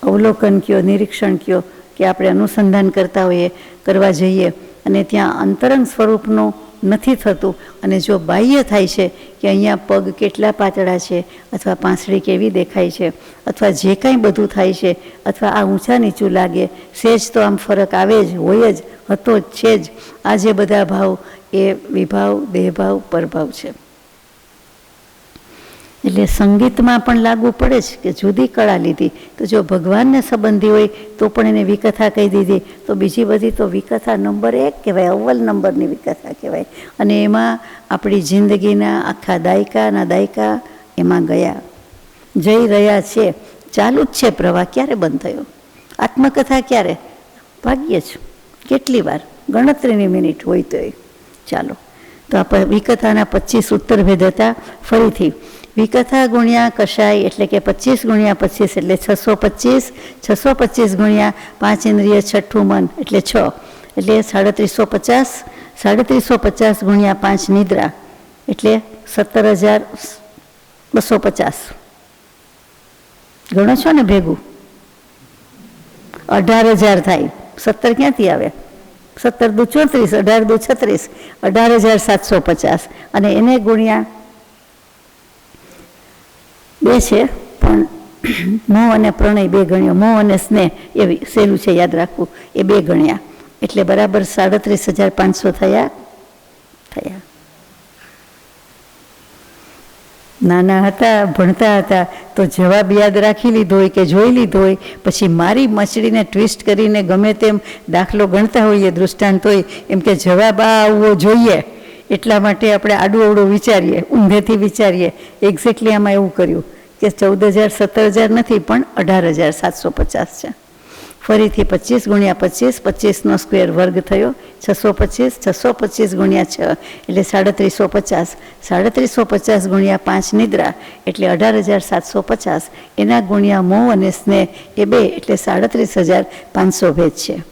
અવલોકન કયો, નિરીક્ષણ કયો કે આપણે અનુસંધાન કરતા હોઈએ, કરવા જઈએ અને ત્યાં અંતરંગ સ્વરૂપનું નથી થતું, અને જો બાહ્ય થાય છે કે અહીંયા પગ કેટલા પાતળા છે, અથવા પાંસળી કેવી દેખાય છે, અથવા જે કાંઈ બધું થાય છે, અથવા આ ઊંચા નીચું લાગે, સહેજ તો આમ ફરક આવે જ, હોય જ, હતો જ, છે જ. આ જે બધા ભાવ એ વિભાવ, દેહભાવ, પરભાવ છે. એટલે સંગીતમાં પણ લાગુ પડે છે કે જુદી કળા લીધી તો જો ભગવાનને સંબંધી હોય તો પણ એને વિકથા કહી દીધી, તો બીજી બધી તો વિકથા નંબર 1 કહેવાય, અવ્વલ નંબરની વિકથા કહેવાય. અને એમાં આપણી જિંદગીના આખા દાયકા એમાં ગયા, જઈ રહ્યા છે, ચાલુ જ છે પ્રવાહ. ક્યારે બંધ થયો? આત્મકથા ક્યારે? ભાગ્યે જ, કેટલી વાર, ગણતરીની મિનિટ હોય તો એ. ચાલો, તો આ વિકથાના 25 ઉત્તરભેદ હતા. ફરીથી વિકથા ગુણ્યા કષાય એટલે કે 25 ગુણ્યા 25 એટલે 625, 625 ગુણ્યા 5 ઇન્દ્રિય, 6ઠું મન એટલે 6 એટલે 3750, 3750 ગુણ્યા 5 નિદ્રા એટલે 17,250. ગણો છો ને ભેગું? 18,000 થાય. 17 ક્યાંથી આવે? 17 દુ 34, 18 દુ 36, 18,750. અને એને ગુણ્યા 2 છે, પણ મોહ અને પ્રણય 2 ગણ્યો, મોહ અને સ્નેહ એ સહેલું છે યાદ રાખવું, એ 2 ગણ્યા એટલે બરાબર 37,500 થયા. નાના હતા, ભણતા હતા તો જવાબ યાદ રાખી લીધો હોય કે જોઈ લીધો હોય, પછી મારી મચડીને ટ્વિસ્ટ કરીને ગમે તેમ દાખલો ગણતા હોઈએ, દૃષ્ટાંત હોય એમ કે જવાબ આ આવવો જોઈએ, એટલા માટે આપણે આડું અવડું વિચારીએ, ઊંધેથી વિચારીએ. એક્ઝેક્ટલી આમાં એવું કર્યું કે 14,000 17,000 નથી પણ 18,750 છે. ફરીથી 25 × 25, 25નો સ્ક્વેર વર્ગ થયો 625, 625 × 6 એટલે 3,350, 3,350 × 5 નિદ્રા એટલે 18,750, એના ગુણ્યા મોહ અને સ્નેહ એ 2 એટલે 37,500 ભેદ છે.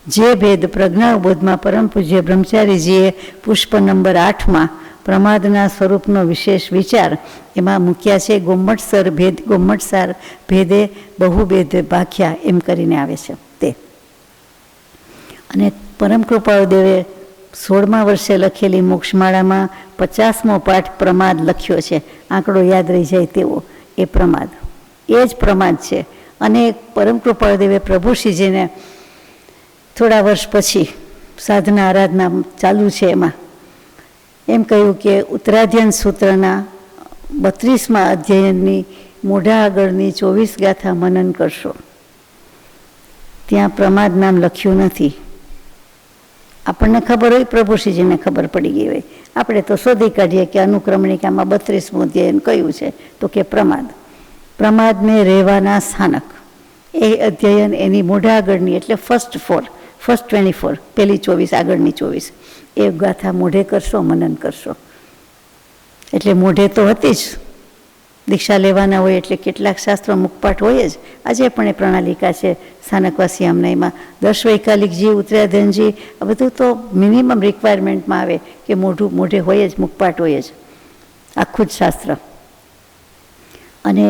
જે ભેદ પ્રજ્ઞાબોધમાં પરમ પૂજ્ય બ્રહ્મચારીજીએ પુષ્પ નંબર 8માં પ્રમાદના સ્વરૂપનો વિશેષ વિચાર એમાં મૂક્યા છે. ગોમટસર ભેદ, ગોમટસાર ભેદે બહુભેદ ભાખ્યા એમ કરીને આવે છે તે. અને પરમ કૃપાળુદેવે 16મા વર્ષે લખેલી મોક્ષમાળામાં 50મો પાઠ પ્રમાદ લખ્યો છે. આંકડો યાદ રહી જાય તેવો એ પ્રમાદ, એ જ પ્રમાદ છે. અને પરમ કૃપાળુદેવે પ્રભુશ્રીજીને થોડા વર્ષ પછી સાધના આરાધના ચાલુ છે એમાં એમ કહ્યું કે ઉત્તરાધ્યન સૂત્રના 32મા અધ્યયનની મોઢા આગળની 24 ગાથા મનન કરશો, ત્યાં પ્રમાદ નામ લખ્યું નથી. આપણને ખબર હોય, પ્રભુશ્રીજીને ખબર પડી ગઈ હોય, આપણે તો શોધી કાઢીએ કે અનુક્રમણિકામાં 32મું અધ્યયન કયું છે, તો કે પ્રમાદ. પ્રમાદને રહેવાના સ્થાનક એ અધ્યયન એની મોઢા આગળની એટલે ફર્સ્ટ 24, પહેલી 24 આગળની 24 એ ગાથા મોઢે કરશો, મનન કરશો. એટલે મોઢે તો હતી જ, દીક્ષા લેવાના હોય એટલે કેટલાક શાસ્ત્રો મુખપાઠ હોય જ. આજે પણ એ પ્રણાલિકા છે સ્થાનકવાસી અમને એમાં દર્શવૈકાલિકજી, ઉત્તરાધ્યનજી, આ બધું તો મિનિમમ રિક્વાયરમેન્ટમાં આવે કે મોઢે હોય જ, મુખપાઠ હોય જ, આખું જ શાસ્ત્ર. અને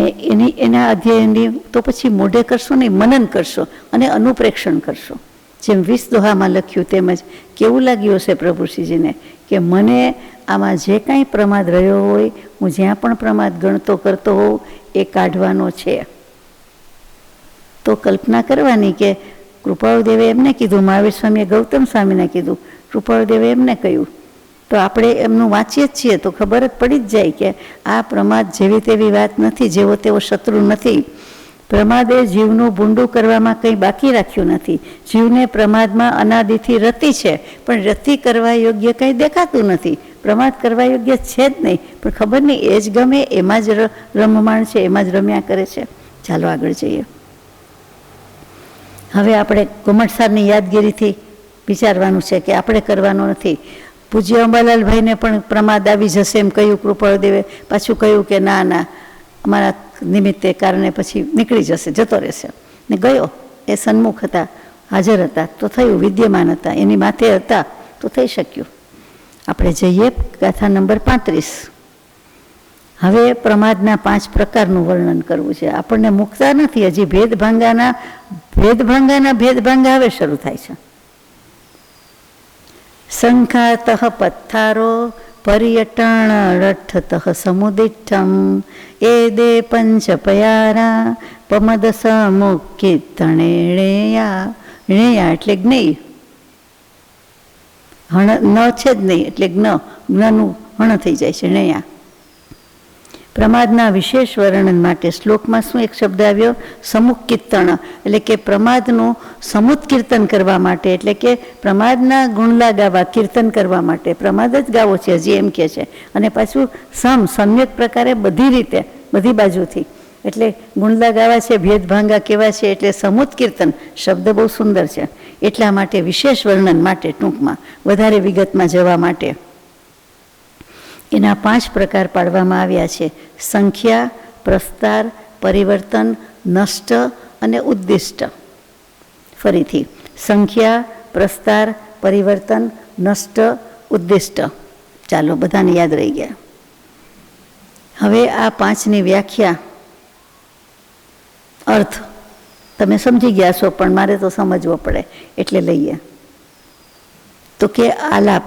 એના અધ્યયનની તો પછી મોઢે કરશો નહીં, મનન કરશો અને અનુપ્રેક્ષણ કરશો. જેમ 20 દોહામાં લખ્યું તેમજ કેવું લાગ્યું હશે પ્રભુશ્રીજીને કે મને આમાં જે કાંઈ પ્રમાદ રહ્યો હોય, હું જ્યાં પણ પ્રમાદ ગણતો કરતો હોઉં એ કાઢવાનો છે. તો કલ્પના કરવાની કે કૃપાળુદેવે એમને કીધું, મહાવીર સ્વામીએ ગૌતમ સ્વામીને કીધું, કૃપાળુદેવે એમને કહ્યું, તો આપણે એમનું વાંચીએ જ છીએ તો ખબર જ પડી જ જાય કે આ પ્રમાદ જેવી તેવી વાત નથી, જેવો તેવો શત્રુ નથી. પ્રમાદે જીવનું ભૂંડું કરવામાં કંઈ બાકી રાખ્યું નથી. જીવને પ્રમાદમાં અનાદિથી રતિ છે, પણ રતિ કરવા યોગ્ય કંઈ દેખાતું નથી. પ્રમાદ કરવા યોગ્ય છે જ નહીં, પણ ખબર નહીં એ જ ગમે, એમાં જ રમમાણ છે, એમાં જ રમ્યા કરે છે. ચાલો આગળ જઈએ. હવે આપણે ગોમટસારની યાદગીરીથી વિચારવાનું છે કે આપણે કરવાનો નથી. પૂજ્ય અંબાલાલભાઈને પણ પ્રમાદ આવી જશે એમ કહ્યું કૃપાળુદેવે, પાછું કહ્યું કે ના ના અમારા નિમિત્તે કારણે પછી નીકળી જશે, જતો રહેશે. ને ગયો, એ સન્મુખ હતા, હાજર હતા તો થયું, વિદ્યમાન હતા, એની માથે હતા તો થઈ શક્યું. આપણે જઈએ ગાથા નંબર 35. હવે પ્રમાદના 5 પ્રકારનું વર્ણન કરવું છે. આપણને મુકતા નથી હજી, ભેદભાંગા હવે શરૂ થાય છે. સંખાતઃ પથ્થારો પર્યટણ રઠ્ઠતઃ સમુદિઠ્ઠમ એદે પંચપયારા પમદ સમુખિતણેયા. ણેયા એટલે જ્ઞેય, ન છે જ નહીં એટલે જ્ઞનું હણ થઈ જાય છે, ણેયા. પ્રમાદના વિશેષ વર્ણન માટે શ્લોકમાં શું એક શબ્દ આવ્યો? સમુખકીર્તન, એટલે કે પ્રમાદનું સમુત્કીર્તન કરવા માટે, એટલે કે પ્રમાદના ગુણલા ગાવા, કીર્તન કરવા માટે. પ્રમાદ જ ગાવો છે હજી એમ કે છે. અને પાછું સમ્યક પ્રકારે બધી રીતે, બધી બાજુથી, એટલે ગુણલા ગાવા છે, ભેદભાંગા કેવા છે, એટલે સમુત્કીર્તન શબ્દ બહુ સુંદર છે. એટલા માટે વિશેષ વર્ણન માટે, ટૂંકમાં વધારે વિગતમાં જવા માટે એના 5 પ્રકાર પાડવામાં આવ્યા છે: સંખ્યા, પ્રસ્તાર, પરિવર્તન, નષ્ટ અને ઉદ્દિષ્ટ. ફરીથી સંખ્યા, પ્રસ્તાર, પરિવર્તન, નષ્ટ, ઉદ્દિષ્ટ. ચાલો, બધાને યાદ રહી ગયા. હવે આ 5ની વ્યાખ્યા, અર્થ તમે સમજી ગયા છો, પણ મારે તો સમજવો પડે એટલે લઈએ. તો કે આલાપ.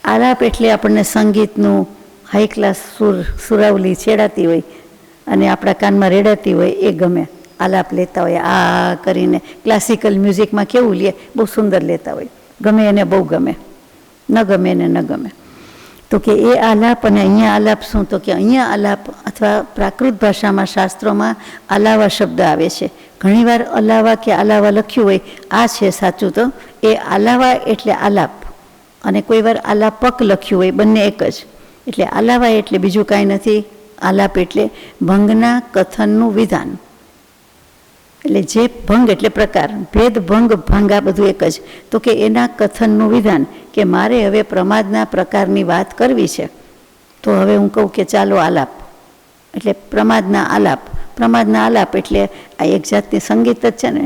આલાપ એટલે આપણને સંગીતનું હાઈ ક્લાસ સુરાવલી છેડાતી હોય અને આપણા કાનમાં રેડાતી હોય એ ગમે. આલાપ લેતા હોય આ કરીને, ક્લાસિકલ મ્યુઝિકમાં કેવું લે, બહુ સુંદર લેતા હોય, ગમે એને બહુ ગમે, ન ગમે એને ન ગમે. તો કે એ આલાપ અને અહીંયા આલાપ શું? તો કે અહીંયા આલાપ અથવા પ્રાકૃત ભાષામાં શાસ્ત્રોમાં આલાવા શબ્દ આવે છે. ઘણીવાર અલાવા કે આલાવા લખ્યું હોય, આ છે સાચું. તો એ આલાવા એટલે આલાપ, અને કોઈ વાર આલાપક લખ્યું હોય, બંને એક જ. એટલે આલાવા એટલે બીજું કાંઈ નથી. આલાપ એટલે ભંગના કથનનું વિધાન. એટલે જે ભંગ એટલે પ્રકાર, ભેદ ભંગ ભંગ આ બધું એક જ. તો કે એના કથનનું વિધાન, કે મારે હવે પ્રમાદના પ્રકારની વાત કરવી છે, તો હવે હું કહું કે ચાલો આલાપ, એટલે પ્રમાદના આલાપ. પ્રમાદના આલાપ એટલે આ એક જાતની સંગીત જ છે ને,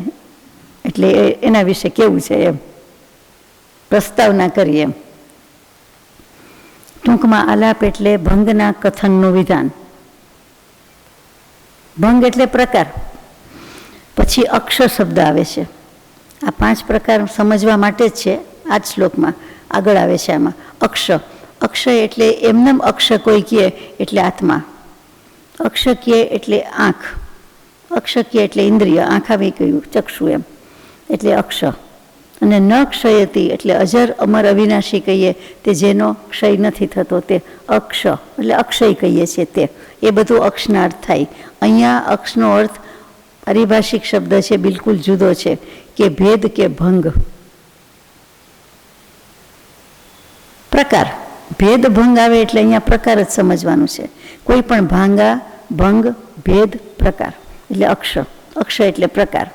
એટલે એના વિશે કેવું છે એમ પ્રસ્તાવના કરીએ એમ. ટૂંકમાં આલાપ એટલે ભંગના કથનનું વિધાન. ભંગ એટલે પ્રકાર. પછી અક્ષ શબ્દ આવે છે. આ 5 પ્રકાર સમજવા માટે જ છે આ જ શ્લોકમાં આગળ આવે છે. આમાં અક્ષ, અક્ષય એટલે એમનેમ અક્ષ કોઈ કહે એટલે આત્મા, અક્ષ કહે એટલે આંખ, અક્ષ કહે એટલે ઇન્દ્રિય, આંખ આવી ગયું ચક્ષુ એમ, એટલે અક્ષ. અને ન ક્ષયતી એટલે અજર અમર અવિનાશી કહીએ, તે જેનો ક્ષય નથી થતો, તે અક્ષ એટલે અક્ષય કહીએ છીએ તે. એ બધું અક્ષના અર્થ થાય. અહીંયા અક્ષનો અર્થ પારિભાષિક શબ્દ છે, બિલકુલ જુદો છે, કે ભેદ કે ભંગ. પ્રકાર, ભેદ ભંગ આવે એટલે અહીંયા પ્રકાર જ સમજવાનું છે. કોઈ પણ ભાંગા, ભંગ, ભેદ, પ્રકાર એટલે અક્ષ. અક્ષ એટલે પ્રકાર.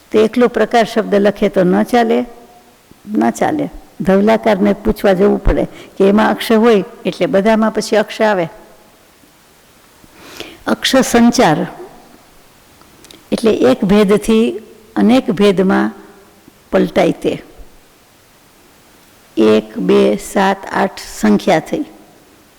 તો એકલો પ્રકાર શબ્દ લખે તો ન ચાલે, ન ચાલે. ધવલાકારને પૂછવા જવું પડે કે એમાં અક્ષ હોય એટલે બધામાં પછી અક્ષ આવે. અક્ષ સંચાર એટલે એક ભેદથી અનેક ભેદમાં પલટાય તે. 1, 2, 7, 8 સંખ્યા થઈ.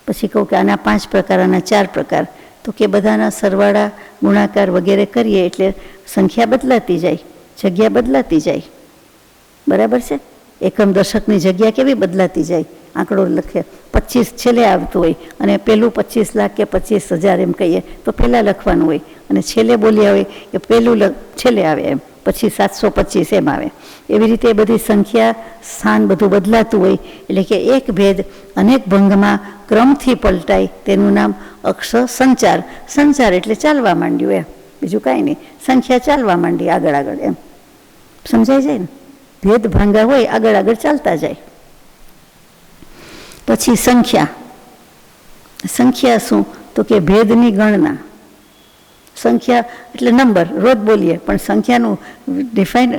પછી કહું કે આના 5 પ્રકાર, આના 4 પ્રકાર. તો કે બધાના સરવાળા ગુણાકાર વગેરે કરીએ એટલે સંખ્યા બદલાતી જાય, જગ્યા બદલાતી જાય. બરાબર છે? એકમ દશકની જગ્યા કેવી બદલાતી જાય. આંકડો લખે 25 છેલ્લે આવતું હોય, અને પેલું 25 લાખ કે 25,000 એમ કહીએ તો પહેલાં લખવાનું હોય, અને છેલ્લે બોલ્યા હોય એ પહેલું છેલ્લે આવે એમ, પછી 725 એમ આવે. એવી રીતે એ બધી સંખ્યા સ્થાન બધું બદલાતું હોય. એટલે કે એક ભેદ અનેક ભંગમાં ક્રમથી પલટાય તેનું નામ અક્ષ સંચાર. સંચાર એટલે ચાલવા માંડ્યું એમ, બીજું કાંઈ નહીં. સંખ્યા ચાલવા માંડી આગળ આગળ એમ, સમજાય જાય ને? ભેદ ભાંગા હોય આગળ આગળ ચાલતા જાય. પછી સંખ્યા. સંખ્યા શું? તો કે ભેદની ગણના. સંખ્યા એટલે નંબર, રોજ બોલીએ, પણ સંખ્યાનું ડિફાઇન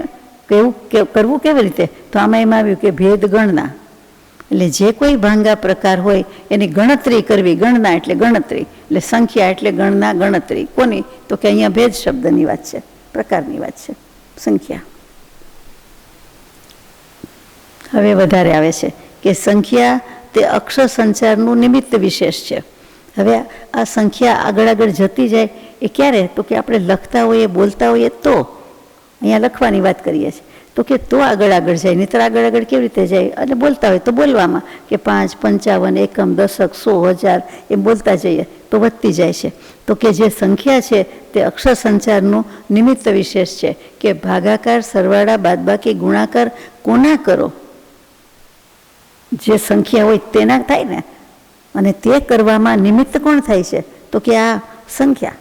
કેવું કરવું કેવી રીતે? તો આમાં એમ આવ્યું કે ભેદ ગણના. એટલે જે કોઈ ભાંગા પ્રકાર હોય એની ગણતરી કરવી. ગણના એટલે ગણતરી, એટલે સંખ્યા એટલે ગણના, ગણતરી. કોની? તો કે અહીંયા ભેદ શબ્દની વાત છે, પ્રકારની વાત છે સંખ્યા. હવે વધારે આવે છે કે સંખ્યા તે અક્ષર સંચારનું નિમિત્ત વિશેષ છે. હવે આ સંખ્યા આગળ આગળ જતી જાય એ ક્યારે? તો કે આપણે લખતા હોઈએ, બોલતા હોઈએ તો. અહીંયા લખવાની વાત કરીએ છીએ તો કે તો આગળ આગળ જાય, નહીંતર આગળ આગળ કેવી રીતે જાય? અને બોલતા હોય તો બોલવામાં કે 5, 55, એકમ, દશક, 100, 1000 એમ બોલતા જઈએ તો વધતી જાય છે. તો કે જે સંખ્યા છે તે અક્ષર સંચારનું નિમિત્ત વિશેષ છે, કે ભાગાકાર, સરવાળા, બાદબાકી, ગુણાકાર કોના કરો? જે સંખ્યા હોય તેના થાય ને, અને તે કરવામાં નિમિત્ત કોણ થાય છે? તો કે આ સંખ્યા.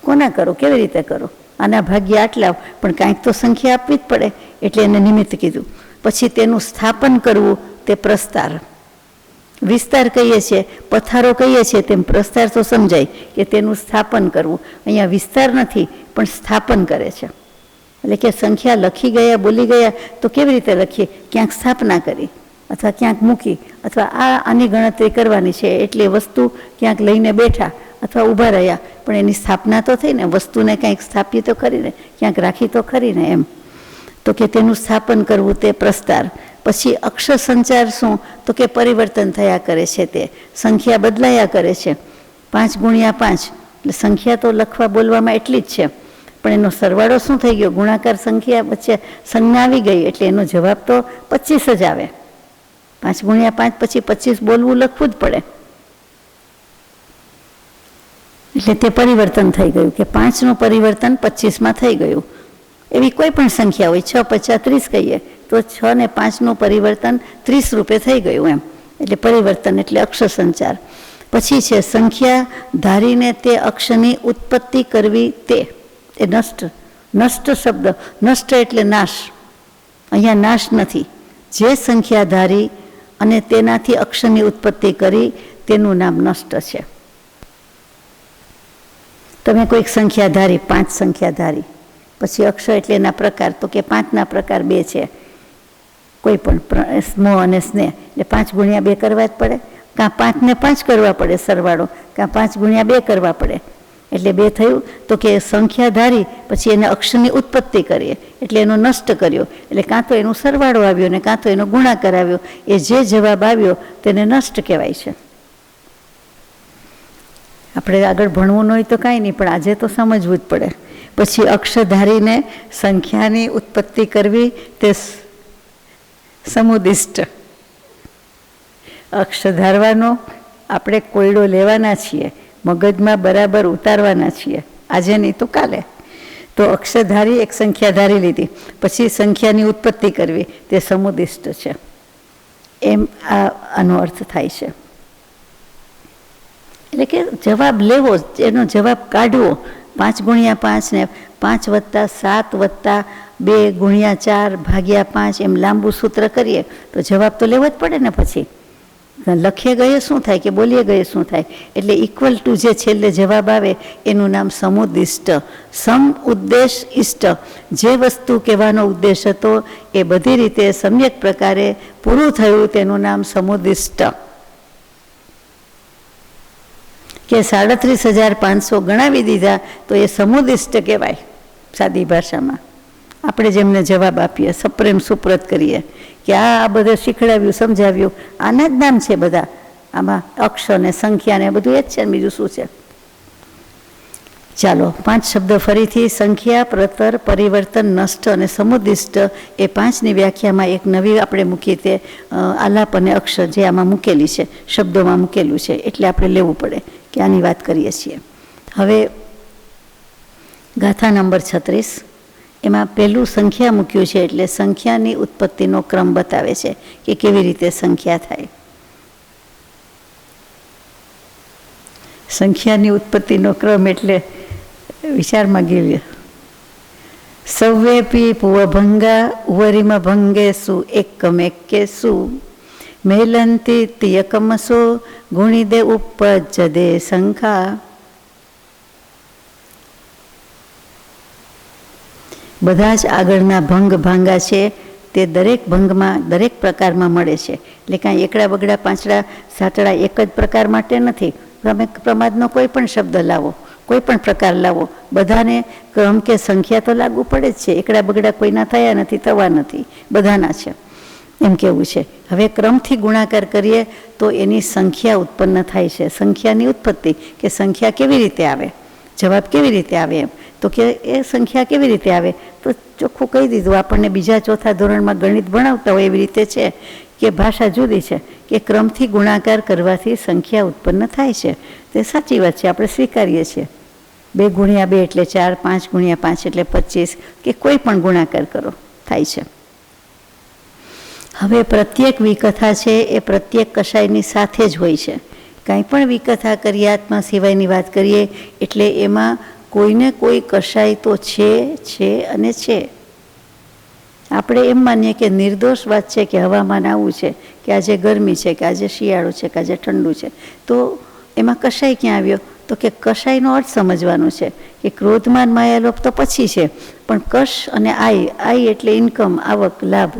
કોના કરો? કેવી રીતે કરો? આના ભાગ્ય આટલા, પણ કાંઈક તો સંખ્યા આપવી જ પડે, એટલે એને નિમિત્ત કીધું. પછી તેનું સ્થાપન કરવું તે પ્રસ્તાર. વિસ્તાર કહીએ છીએ, પથારો કહીએ છીએ, તેમ પ્રસ્તાર તો સમજાય કે તેનું સ્થાપન કરવું. અહીંયા વિસ્તાર નથી પણ સ્થાપન કરે છે. એટલે કે સંખ્યા લખી ગયા, બોલી ગયા તો કેવી રીતે લખીએ? ક્યાંક સ્થાપના કરી, અથવા ક્યાંક મૂકી, અથવા આની ગણતરી કરવાની છે એટલે વસ્તુ ક્યાંક લઈને બેઠા અથવા ઊભા રહ્યા, પણ એની સ્થાપના તો થઈ ને. વસ્તુને કંઈક સ્થાપી તો ખરીને, ક્યાંક રાખી તો ખરીને એમ. તો કે તેનું સ્થાપન કરવું તે પ્રસ્તાર. પછી અક્ષર સંચાર શું? તો કે પરિવર્તન થયા કરે છે, તે સંખ્યા બદલાયા કરે છે. 5 ગુણ્યા 5 એટલે સંખ્યા તો લખવા બોલવામાં એટલી જ છે, પણ એનો સરવાળો શું થઈ ગયો? ગુણાકાર સંખ્યા વચ્ચે સંજ્ઞા આવી ગઈ, એટલે એનો જવાબ તો 25 જ આવે. 5 ગુણ્યા 5 પછી 25 બોલવું, લખવું જ પડે. એટલે તે પરિવર્તન થઈ ગયું, કે 5નું પરિવર્તન 25માં થઈ ગયું. એવી કોઈ પણ સંખ્યા હોય, 6, 50, 30 કહીએ તો 6 ને 5નું પરિવર્તન 30 રૂપે થઈ ગયું એમ. એટલે પરિવર્તન એટલે અક્ષર સંચાર. પછી છે સંખ્યા ધારીને તે અક્ષરની ઉત્પત્તિ કરવી, તે એ નષ્ટ. નષ્ટ શબ્દ, નષ્ટ એટલે નાશ, અહીંયા નાશ નથી. જે સંખ્યા ધારી અને તેનાથી અક્ષરની ઉત્પત્તિ કરી તેનું નામ નષ્ટ છે. તમે કોઈક સંખ્યા ધારી, 5 સંખ્યા ધારી, પછી અક્ષર એટલે એના પ્રકાર, તો કે 5ના પ્રકાર 2 છે, કોઈ પણ સ્મો અને સ્નેહ, એટલે 5 ગુણ્યા 2 કરવા જ પડે, કાં 5 ને 5 કરવા પડે સરવાળો, કાં 5 ગુણ્યા 2 કરવા પડે, એટલે 2 થયું. તો કે સંખ્યા ધારી પછી એને અક્ષરની ઉત્પત્તિ કરીએ એટલે એનો નષ્ટ કર્યો, એટલે કાં તો એનો સરવાળો આવ્યો ને કાં તો એનો ગુણાકાર આવ્યો, એ જે જવાબ આવ્યો તેને નષ્ટ કહેવાય છે. આપણે આગળ ભણવું ન હોય તો કાંઈ નહીં, પણ આજે તો સમજવું જ પડે. પછી અક્ષર ધારીને સંખ્યાની ઉત્પત્તિ કરવી તે સમુદિષ્ટ. અક્ષર ધારવાનો આપણે કોયડો લેવાના છીએ, મગજમાં બરાબર ઉતારવાના છીએ, આજે નહીં તો કાલે. તો અક્ષર ધારી એક સંખ્યા ધારી લીધી, પછી સંખ્યાની ઉત્પત્તિ કરવી તે સમુદિષ્ટ છે, એમ આનો અર્થ થાય છે. એટલે કે જવાબ લેવો, એનો જવાબ કાઢવો. 5 ગુણ્યા 5 ને 5 વત્તા 7 વત્તા 2 ગુણ્યા 4 ભાગ્યા 5 એમ લાંબુ સૂત્ર કરીએ તો જવાબ તો લેવો જ પડે ને. પછી લખીએ ગયે શું થાય કે બોલીએ ગયે શું થાય, એટલે ઇક્વલ ટુ જે છેલ્લે જવાબ આવે એનું નામ સમુદિષ્ટ. સમ ઉદ્દેશ ઇષ્ટ, જે વસ્તુ કહેવાનો ઉદ્દેશ હતો એ બધી રીતે સમ્યક પ્રકારે પૂરું થયું તેનું નામ સમુદિષ્ટ. કે 37,500 ગણાવી દીધા તો એ સમુદિષ્ટ કહેવાય સાદી ભાષામાં. આપણે જેમને જવાબ આપીએ, સપ્રેમ સુપ્રત કરીએ કે આ બધે શીખડાવ્યું, સમજાવ્યું, આના જ નામ છે બધા. આમાં અક્ષર ને સંખ્યા ને બધું એ જ છે, બીજું શું છે. ચાલો 5 શબ્દ ફરીથી. સંખ્યા, પ્રતર, પરિવર્તન, નષ્ટ અને સમુદિષ્ટ એ 5ની વ્યાખ્યામાં એક નવી આપણે મૂકી, તે આલાપ અને અક્ષર જે આમાં મૂકેલી છે, શબ્દોમાં મૂકેલું છે, એટલે આપણે લેવું પડે કે આની વાત કરીએ છીએ. હવે ગાથા નંબર 36, એમાં પહેલું સંખ્યા મૂક્યું છે, એટલે સંખ્યાની ઉત્પત્તિનો ક્રમ બતાવે છે કે કેવી રીતે સંખ્યા થાય. સંખ્યાની ઉત્પત્તિનો ક્રમ એટલે વિચારમાં ગયેલી. સવ્યેપી પુવભંગા ઉવરીમ ભંગેસુ એકમેકેસુ મેલંતી તિયકમસો ગુણિદે ઉપજદે સંખ્યા. બધા જ આગળના ભંગ ભાંગા છે તે દરેક ભંગમાં, દરેક પ્રકારમાં મળે છે. એટલે કાંઈ એકડા બગડા પાંચડા સાતડા એક જ પ્રકાર માટે નથી. તમે પ્રમાદનો કોઈ પણ શબ્દ લાવો, કોઈ પણ પ્રકાર લાવો, બધાને ક્રમ કે સંખ્યા તો લાગુ પડે જ છે. એકડા બગડા કોઈના થયા નથી, થવા નથી, બધાના છે, એમ કેવું છે. હવે ક્રમથી ગુણાકાર કરીએ તો એની સંખ્યા ઉત્પન્ન થાય છે. સંખ્યાની ઉત્પત્તિ કે સંખ્યા કેવી રીતે આવે, જવાબ કેવી રીતે આવે, એમ તો કે એ સંખ્યા કેવી રીતે આવે તો ચોખ્ખું કહી દીધું. આપણને બીજા ચોથા ધોરણમાં ગણિત ભણાવતા હોય એવી રીતે છે કે ભાષા જુદી છે કે ક્રમથી ગુણાકાર કરવાથી સંખ્યા ઉત્પન્ન થાય છે. તે સાચી વાત છે, આપણે સ્વીકારીએ છીએ. 2 ગુણ્યા 2 એટલે 4, 5 ગુણ્યા 5 એટલે 25 કે કોઈ પણ ગુણાકાર કરો થાય છે. હવે પ્રત્યેક વિકથા છે એ પ્રત્યેક કશાયની સાથે જ હોય છે. કાંઈ પણ વિકથા કરીએ, આત્મા સિવાયની વાત કરીએ એટલે એમાં કોઈને કોઈ કશાય તો છે અને છે. આપણે એમ માનીએ કે નિર્દોષ વાત છે કે હવામાન આવું છે, કે આજે ગરમી છે, કે આજે શિયાળો છે, કે આજે ઠંડુ છે, તો એમાં કશાય ક્યાં આવ્યો તો કે કશાયનો અર્થ સમજવાનો છે કે ક્રોધમાન માયાલોપ તો પછી છે, પણ કશ અને આઈ એટલે ઇન્કમ, આવક, લાભ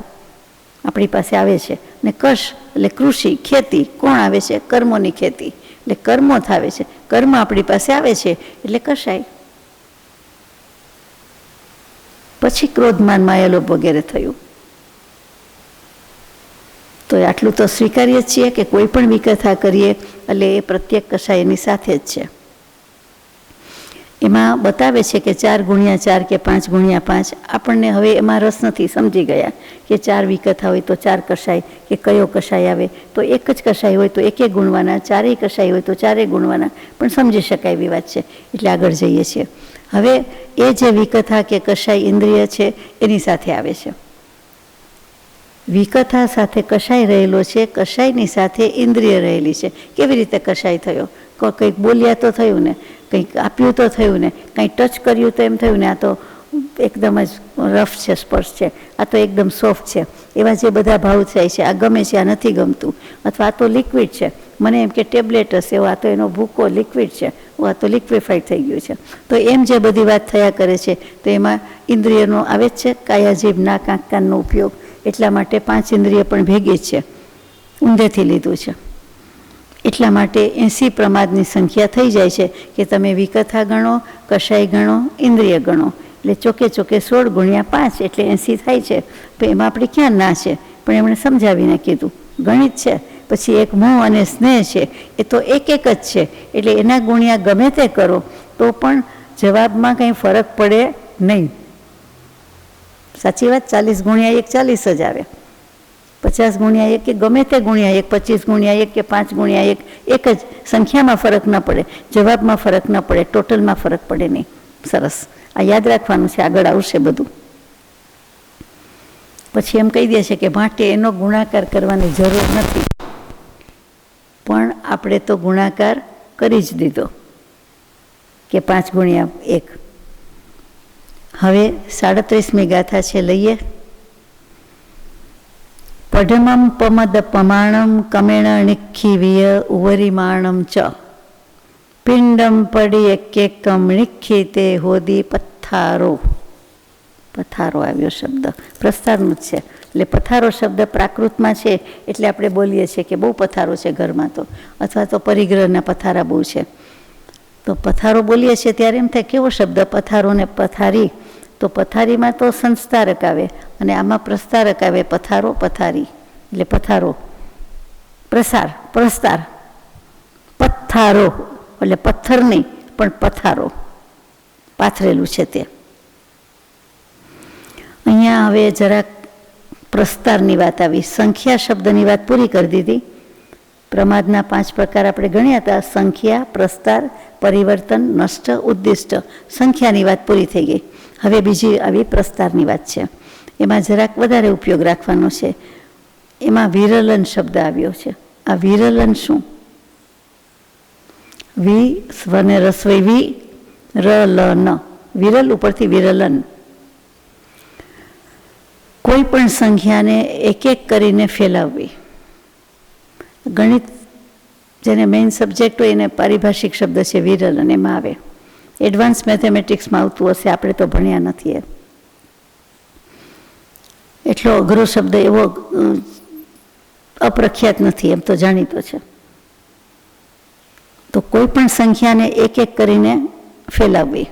આપણી પાસે આવે છે. ને કશ એટલે કૃષિ, ખેતી. કોણ આવે છે? કર્મોની ખેતી, એટલે કર્મો થાવે છે, કર્મ આપણી પાસે આવે છે એટલે કશાય. પછી ક્રોધમાન માયાલોપ વગેરે થયું. તો આટલું તો સ્વીકારીએ છીએ કે કોઈ પણ વિકથા કરીએ એટલે એ પ્રત્યેક કશાય એની સાથે જ છે. એમાં બતાવે છે કે 4 ગુણ્યા 4 કે 5 ગુણ્યા 5. આપણને હવે એમાં રસ નથી, સમજી ગયા કે 4 વિકથા હોય તો 4 કશાય, કે કયો કશાય આવે તો એક જ કશાય હોય તો એકે ગુણવાના, 4 કશાય હોય તો 4 ગુણવાના, પણ સમજી શકાય એવી વાત છે. એટલે આગળ જઈએ છીએ. હવે એ જે વિકથા કે કશાય ઇન્દ્રિય છે એની સાથે આવે છે. વિકથા સાથે કશાય રહેલો છે, કશાયની સાથે ઇન્દ્રિય રહેલી છે. કેવી રીતે કશાય થયો? કંઈક બોલ્યા તો થયું ને, કંઈક આપ્યું તો થયું ને, કંઈક ટચ કર્યું તો એમ થયું ને. આ તો એકદમ જ રફ છે, સ્પર્શ છે, આ તો એકદમ સોફ્ટ છે. એવા જે બધા ભાવ થાય છે, આ ગમે છે, આ નથી ગમતું, અથવા આ તો લિક્વિડ છે, મને એમ કે ટેબ્લેટ હશે, એવો આ તો એનો ભૂકો લિક્વિડ છે, આ તો લિક્વિફાઈડ થઈ ગયું છે. તો એમ જે બધી વાત થયા કરે છે, તો એમાં ઇન્દ્રિયનો આવે જ છે, કાયા, જીભ, નાક, આંખ, કાનનો ઉપયોગ. એટલા માટે 5 ઇન્દ્રિય પણ ભેગી જ છે, ઊંધેથી લીધું છે. એટલા માટે 80 પ્રમાદની સંખ્યા થઈ જાય છે કે તમે વિકથા ગણો, કશાય ગણો, ઇન્દ્રિય ગણો, એટલે ચોકે ચોકે 16 ગુણ્યા 5 એટલે 80 થાય છે. તો એમાં આપણે ક્યાં ના છે? પણ એમણે સમજાવીને કીધું ગણિત છે. પછી એક મોહ અને સ્નેહ છે, એ તો એક જ છે, એટલે એના ગુણ્યા ગમે તે કરો તો પણ જવાબમાં કંઈ ફરક પડે નહીં. સાચી વાત? 40 ગુણ્યા 1 40 જ આવે, 50 ગુણ્યા 1 કે ગમે તે ગુણ્યા 1, 25 ગુણ્યા 1 કે 5 ગુણ્યા 1, એક જ. સંખ્યામાં ફરક ન પડે, જવાબમાં ફરક ન પડે, ટોટલમાં ફરક પડે નહીં. સરસ, આ યાદ રાખવાનું છે, આગળ આવશે બધું. પછી એમ કહી દે છે કે માટે એનો ગુણાકાર કરવાની જરૂર નથી, પણ આપણે તો ગુણાકાર કરી જ દીધો કે 5 ગુણ્યા 1. હવે 37મી ગાથા છે, લઈએ. પઢમમ પમદ પમાણમ કમેણ નિખીવીય ઉવરિમાણમ ચ પિંડમ પડી એકેકમ નિખીતે હોદી પથ્થારો. પથારો આવ્યો શબ્દ, પ્રસ્તારનું જ છે. એટલે પથારો શબ્દ પ્રાકૃતમાં છે, એટલે આપણે બોલીએ છીએ કે બહુ પથારો છે ઘરમાં, તો અથવા તો પરિગ્રહના પથારા બહુ છે. તો પથારો બોલીએ છીએ ત્યારે એમ થાય કેવો શબ્દ પથારો ને પથારી. તો પથારીમાં તો સંસ્તારક આવે અને આમાં પ્રસ્તારક આવે. પથારો, પથારી એટલે પથારો, પ્રસાર, પ્રસ્તાર. પથ્થારો એટલે પથ્થર નહીં પણ પથારો, પાથરેલું છે તે. અહીંયા હવે જરાક પ્રસ્તારની વાત આવી. સંખ્યા શબ્દની વાત પૂરી કરી દીધી. પ્રમાદના 5 પ્રકાર આપણે ગણ્યા હતા: સંખ્યા, પ્રસ્તાર, પરિવર્તન, નષ્ટ, ઉદ્દિષ્ટ. સંખ્યાની વાત પૂરી થઈ ગઈ. હવે બીજી આવી પ્રસ્તારની વાત છે. એમાં જરાક વધારે ઉપયોગ રાખવાનો છે. એમાં વિરલન શબ્દ આવ્યો છે. આ વિરલન શું? વી સ્વને રસવઈ વી, ર લ ન, વિરલ ઉપરથી વિરલન. કોઈ પણ સંખ્યાને એક એક કરીને ફેલાવવી. ગણિત જેને મેઇન સબ્જેક્ટ હોય એને પારિભાષિક શબ્દ છે વિરલન, એમાં આવે. એડવાન્સ મેથેમેટિક્સમાં આવતું હશે, આપણે તો ભણ્યા નથી. એટલો અઘરો શબ્દ, એવો અપ્રખ્યાત નથી, એમ તો જાણીતો છે. તો કોઈ પણ સંખ્યાને એક એક કરીને ફેલાવવી.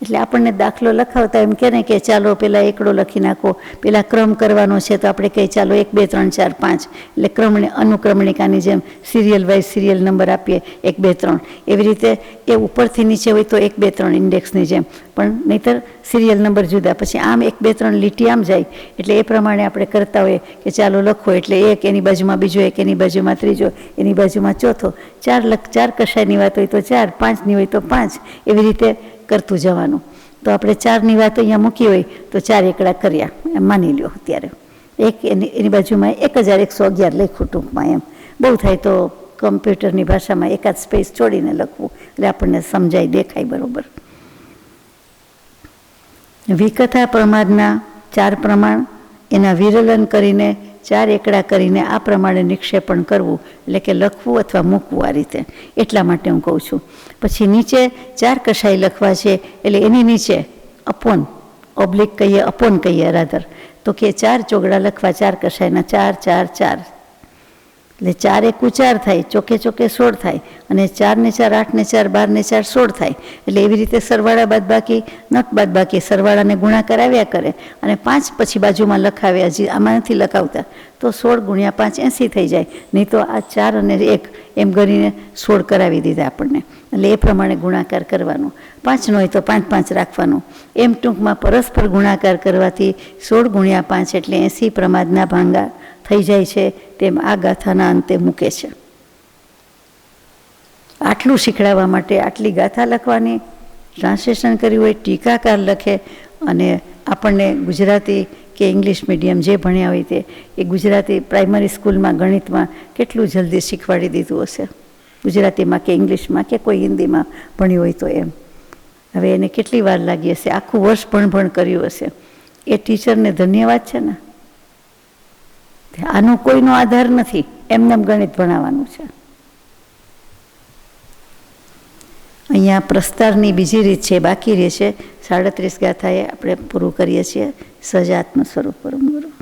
એટલે આપણને દાખલો લખાવતા એમ કહે ને કે ચાલો પેલા એકડો લખી નાખો, પેલા ક્રમ કરવાનો છે, તો આપણે કહીએ ચાલો 1 2 3 4 5, એટલે ક્રમણે અનુક્રમણિકાની જેમ સિરિયલ વાઇઝ સિરિયલ નંબર આપીએ 1 2 3. એવી રીતે એ ઉપરથી નીચે હોય તો 1 2 3 ઇન્ડેક્સની જેમ, પણ નહીંતર સિરિયલ નંબર જુદા. પછી આમ 1 2 3 લીટી આમ જાય, એટલે એ પ્રમાણે આપણે કરતા હોઈએ કે ચાલો લખો, એટલે 1 એની બાજુમાં બીજો, 1 એની બાજુમાં ત્રીજો, એની બાજુમાં ચોથો. 4 કશાયની વાત હોય તો 4, 5ની હોય તો 5, એવી રીતે કરતું જવાનું. તો આપણે 4ની વાત અહીંયા મૂકી હોય તો 4 એકડા કર્યા એમ માની લ્યો. અત્યારે એની બાજુમાં 1111 લખ્યું ટૂંકમાં, એમ બહુ થાય તો કમ્પ્યુટરની ભાષામાં એકાદ સ્પેસ છોડીને લખવું, એટલે આપણને સમજાય, દેખાય બરાબર. વિકથા પ્રમાદના 4 પ્રમાણ, એના વિરલન કરીને 4 એકડા કરીને આ પ્રમાણે નિક્ષેપણ કરવું, એટલે કે લખવું અથવા મૂકવું, આ રીતે. એટલા માટે હું કહું છું. પછી નીચે 4 કશાય લખવા છે, એટલે એની નીચે અપોન, ઓબ્લિક કહીએ, અપોન કહીએ રાધર, તો કે 4 ચોગડા લખવા 4 કશાયના, 4 4 4, એટલે 4 એકુ 4 થાય, ચોકે ચોકે 16 થાય, અને 4 ને 4 8 ને 4 12 ને 4 16 થાય. એટલે એવી રીતે સરવાળા બાદ બાકી, નટ બાદ બાકી, સરવાળાને ગુણાકાર આવ્યા કરે, અને 5 પછી બાજુમાં લખાવે. હજી આમાં નથી લખાવતા, તો 16 ગુણ્યા 5 80 થઈ જાય. નહીં તો આ 4 અને 1 એમ કરીને 16 કરાવી દીધા આપણને. એટલે એ પ્રમાણે ગુણાકાર કરવાનો. 5 નો હોય તો 5 5 રાખવાનું. એમ ટૂંકમાં પરસ્પર ગુણાકાર કરવાથી 16 ગુણ્યા 5 એટલે 80 પ્રમાદના ભાંગા થઈ જાય છે. તેમ આ ગાથાના અંતે મૂકે છે. આટલું શીખડાવવા માટે આટલી ગાથા લખવાની, ટ્રાન્સલેશન કર્યું હોય, ટીકાકાર લખે, અને આપણને ગુજરાતી કે ઇંગ્લિશ મીડિયમ જે ભણ્યા હોય તે એ ગુજરાતી પ્રાઇમરી સ્કૂલમાં ગણિતમાં કેટલું જલ્દી શીખવાડી દીધું હશે, ગુજરાતીમાં કે ઇંગ્લિશમાં કે કોઈ હિન્દીમાં ભણ્યું હોય તો એમ. હવે એને કેટલી વાર લાગી હશે, આખું વર્ષ ભણ કર્યું હશે. એ ટીચરને ધન્યવાદ છે ને. આનો કોઈનો આધાર નથી, એમને ગણિત ભણાવવાનું છે. અહીંયા પ્રસ્તારની બીજી રીત છે, બાકી રહે છે 37 ગાથાએ આપણે પૂરું કરીએ છીએ. સજાત્મ સ્વરૂપ પરમ ગુરુ.